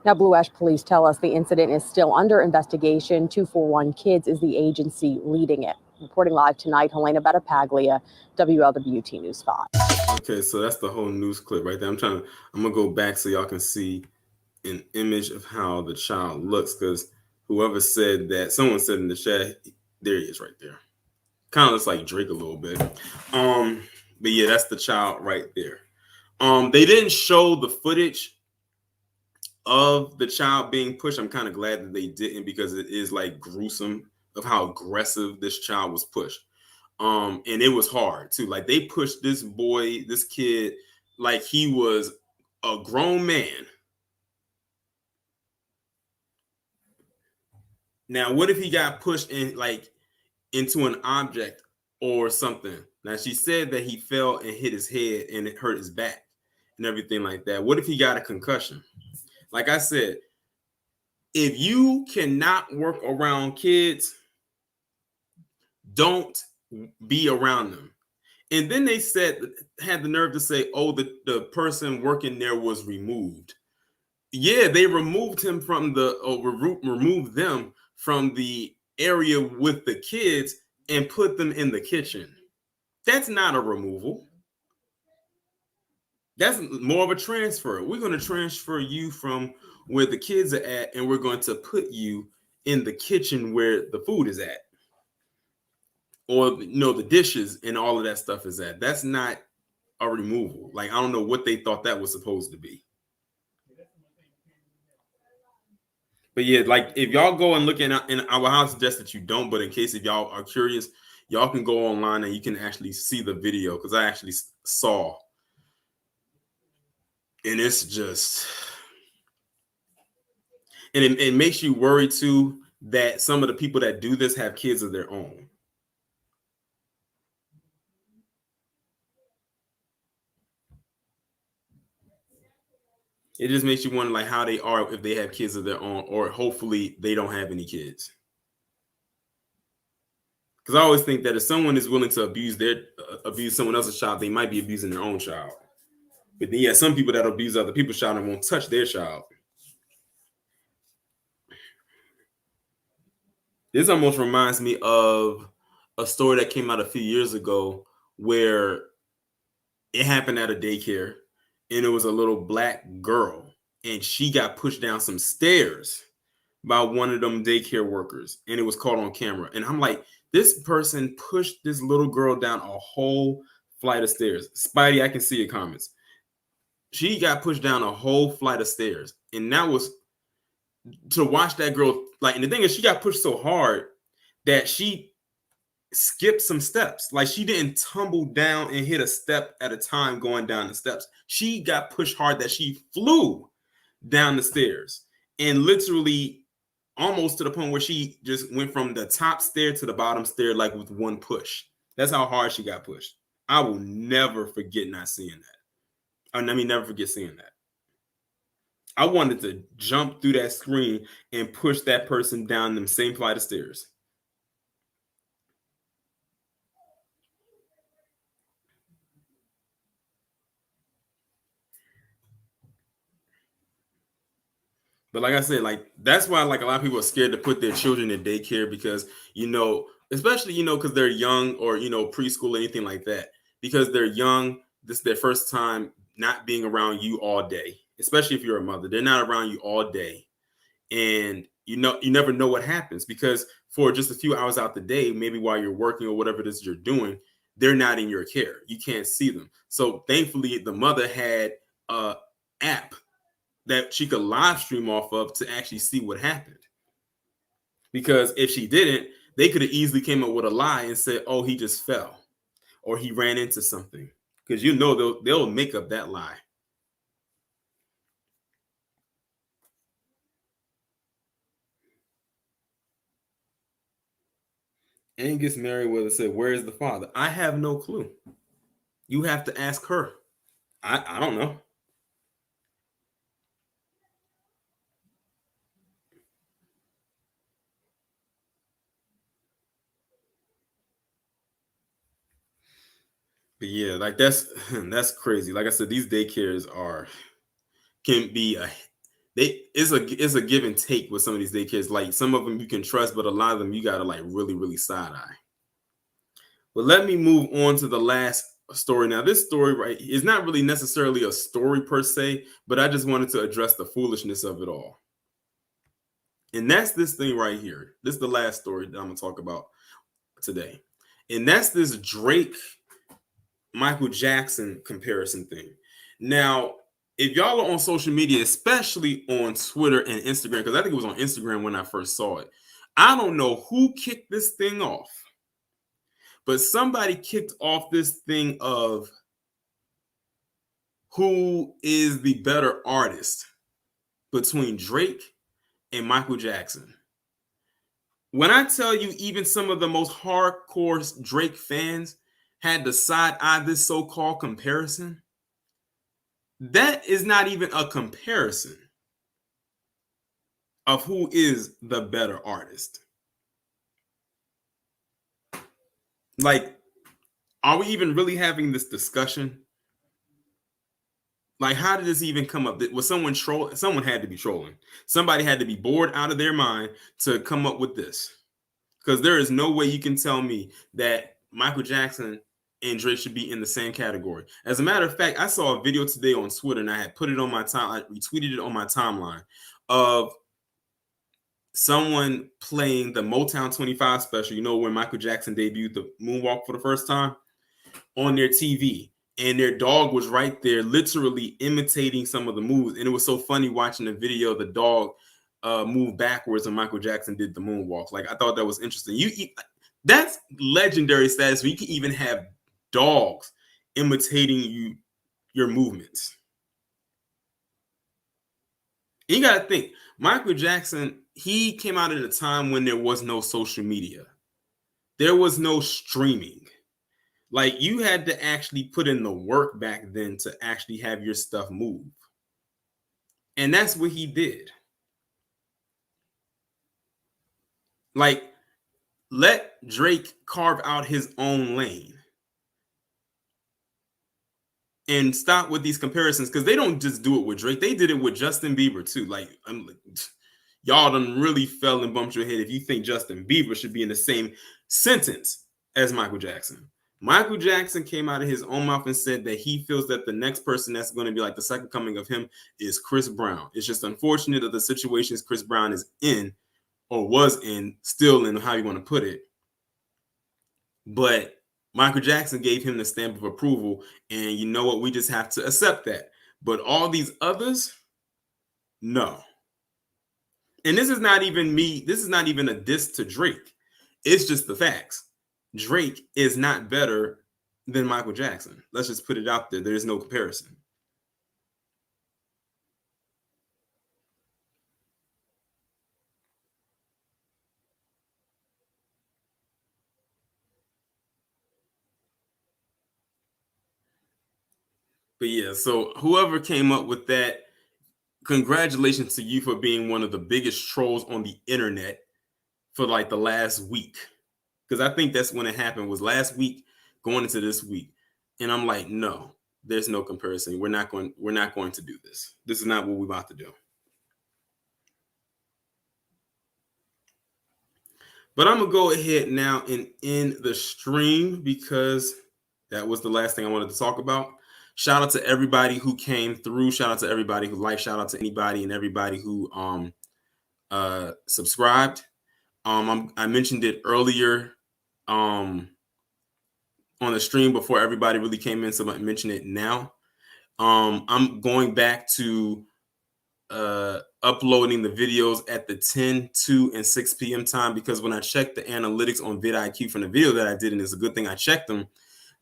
Now, Blue Ash Police tell us the incident is still under investigation. 241 Kids is the agency leading it. Reporting live tonight, Helena Bettapaglia, WLWT News 5. Okay, so that's the whole news clip right there. I'm going to go back so y'all can see an image of how the child looks, because whoever said that, someone said in the chat, there he is right there. Kind of looks like Drake a little bit. But yeah, that's the child right there. They didn't show the footage of the child being pushed. I'm kind of glad that they didn't, because it is like gruesome of how aggressive this child was pushed. And it was hard too. Like they pushed this boy, this kid, like he was a grown man. Now, what if he got pushed in like into an object or something? Now, she said that he fell and hit his head and it hurt his back and everything like that. What if he got a concussion? Like I said, if you cannot work around kids, don't be around them. And then they had the nerve to say, oh, the person working there was removed. Yeah, they removed him from removed them from the area with the kids and put them in the kitchen. That's not a removal. That's more of a transfer. We're going to transfer you from where the kids are at, and we're going to put you in the kitchen where the food is at, or the dishes and all of that stuff is at. That's not a removal. Like, I don't know what they thought that was supposed to be. But yeah, like if y'all go and look in our house, suggest that you don't. But in case if y'all are curious, y'all can go online and you can actually see the video, because I actually saw. And it's just, and it makes you worry too that some of the people that do this have kids of their own. It just makes you wonder like how they are if they have kids of their own, or hopefully they don't have any kids. Because I always think that if someone is willing to abuse someone else's child, they might be abusing their own child. But then, yeah, some people that abuse other people's child and won't touch their child. This almost reminds me of a story that came out a few years ago where it happened at a daycare, and it was a little black girl, and she got pushed down some stairs by one of them daycare workers, and it was caught on camera. And I'm like, this person pushed this little girl down a whole flight of stairs. Spidey, I can see your comments. She got pushed down a whole flight of stairs, and that was to watch that girl. Like, and the thing is, she got pushed so hard that she skipped some steps. Like, she didn't tumble down and hit a step at a time going down the steps. She got pushed hard that she flew down the stairs, and literally almost to the point where she just went from the top stair to the bottom stair, like with one push. That's how hard she got pushed. I will never forget not seeing that. I mean, never forget seeing that. I wanted to jump through that screen and push that person down them same flight of stairs. But like I said, like that's why like a lot of people are scared to put their children in daycare because, especially, because they're young or, preschool or anything like that, because they're young. This is their first time not being around you all day, especially if you're a mother. They're not around you all day. And, you never know what happens because for just a few hours out the day, maybe while you're working or whatever it is you're doing, they're not in your care. You can't see them. So thankfully, the mother had an app that she could live stream off of to actually see what happened. Because if she didn't, they could have easily came up with a lie and said, oh, he just fell or he ran into something. Because they'll make up that lie. Angus Merriweather said, where is the father? I have no clue. You have to ask her. I don't know. But yeah, like that's crazy. Like I said, these daycares can be it's a give and take with some of these daycares. Like some of them you can trust, but a lot of them you gotta like really, really side eye. But let me move on to the last story. Now, this story right is not really necessarily a story per se, but I just wanted to address the foolishness of it all. And that's this thing right here. This is the last story that I'm gonna talk about today. And that's this Drake Michael Jackson comparison thing. Now, if y'all are on social media, especially on Twitter and Instagram, because I think it was on Instagram when I first saw it, I don't know who kicked this thing off, but somebody kicked off this thing of who is the better artist between Drake and Michael Jackson. When I tell you, even some of the most hardcore Drake fans had to side eye this so-called comparison, that is not even a comparison of who is the better artist. Like, are we even really having this discussion? Like, how did this even come up? Was someone troll? Someone had to be trolling. Somebody had to be bored out of their mind to come up with this. Because there is no way you can tell me that Michael Jackson and Drake should be in the same category. As a matter of fact, I saw a video today on Twitter, and I had put it on my time. I retweeted it on my timeline of someone playing the Motown 25 special. When Michael Jackson debuted the moonwalk for the first time on their TV. And their dog was right there, literally imitating some of the moves. And it was so funny watching the video. The dog moved backwards, and Michael Jackson did the moonwalk. Like, I thought that was interesting. That's legendary status. Where you can even have dogs imitating your movements. And you got to think, Michael Jackson, he came out at a time when there was no social media. There was no streaming. Like, you had to actually put in the work back then to actually have your stuff move. And that's what he did. Like, let Drake carve out his own lane and stop with these comparisons, because they don't just do it with Drake. They did it with Justin Bieber too. Like, y'all done really fell and bumped your head if you think Justin Bieber should be in the same sentence as Michael Jackson. Michael Jackson came out of his own mouth and said that he feels that the next person that's going to be like the second coming of him is Chris Brown. It's just unfortunate that the situations Chris Brown is in, or was in, still in, how you want to put it. But Michael Jackson gave him the stamp of approval, and you know what? We just have to accept that. But all these others, no. And this is not even me. This is not even a diss to Drake. It's just the facts. Drake is not better than Michael Jackson. Let's just put it out there. There's no comparison. But yeah, so whoever came up with that, congratulations to you for being one of the biggest trolls on the internet for like the last week. Because I think that's when it happened, was last week going into this week. And I'm like, no, there's no comparison. We're not going to do this. This is not what we're about to do. But I'm going to go ahead now and end the stream, because that was the last thing I wanted to talk about. Shout out to everybody who came through. Shout out to everybody who liked. Shout out to anybody and everybody who subscribed. I mentioned it earlier on the stream before everybody really came in, so I mention it now. I'm going back to uploading the videos at the 10, 2, and 6 p.m. time, because when I checked the analytics on vidIQ from the video that I did, and it's a good thing I checked them,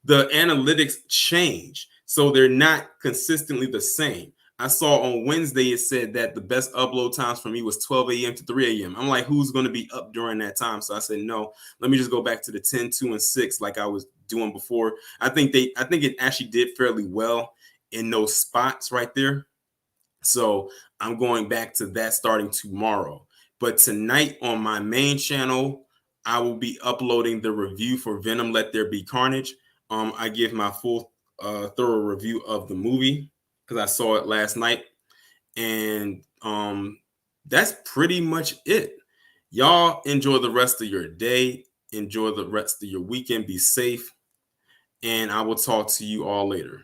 the analytics change. So they're not consistently the same. I saw on Wednesday it said that the best upload times for me was 12 a.m. to 3 a.m. I'm like, who's going to be up during that time? So I said, no, let me just go back to the 10, 2, and 6 like I was doing before. I think it actually did fairly well in those spots right there. So I'm going back to that starting tomorrow. But tonight on my main channel, I will be uploading the review for Venom Let There Be Carnage. I give my full thorough review of the movie because I saw it last night. And that's pretty much it. Y'all enjoy the rest of your day. Enjoy the rest of your weekend. Be safe. And I will talk to you all later.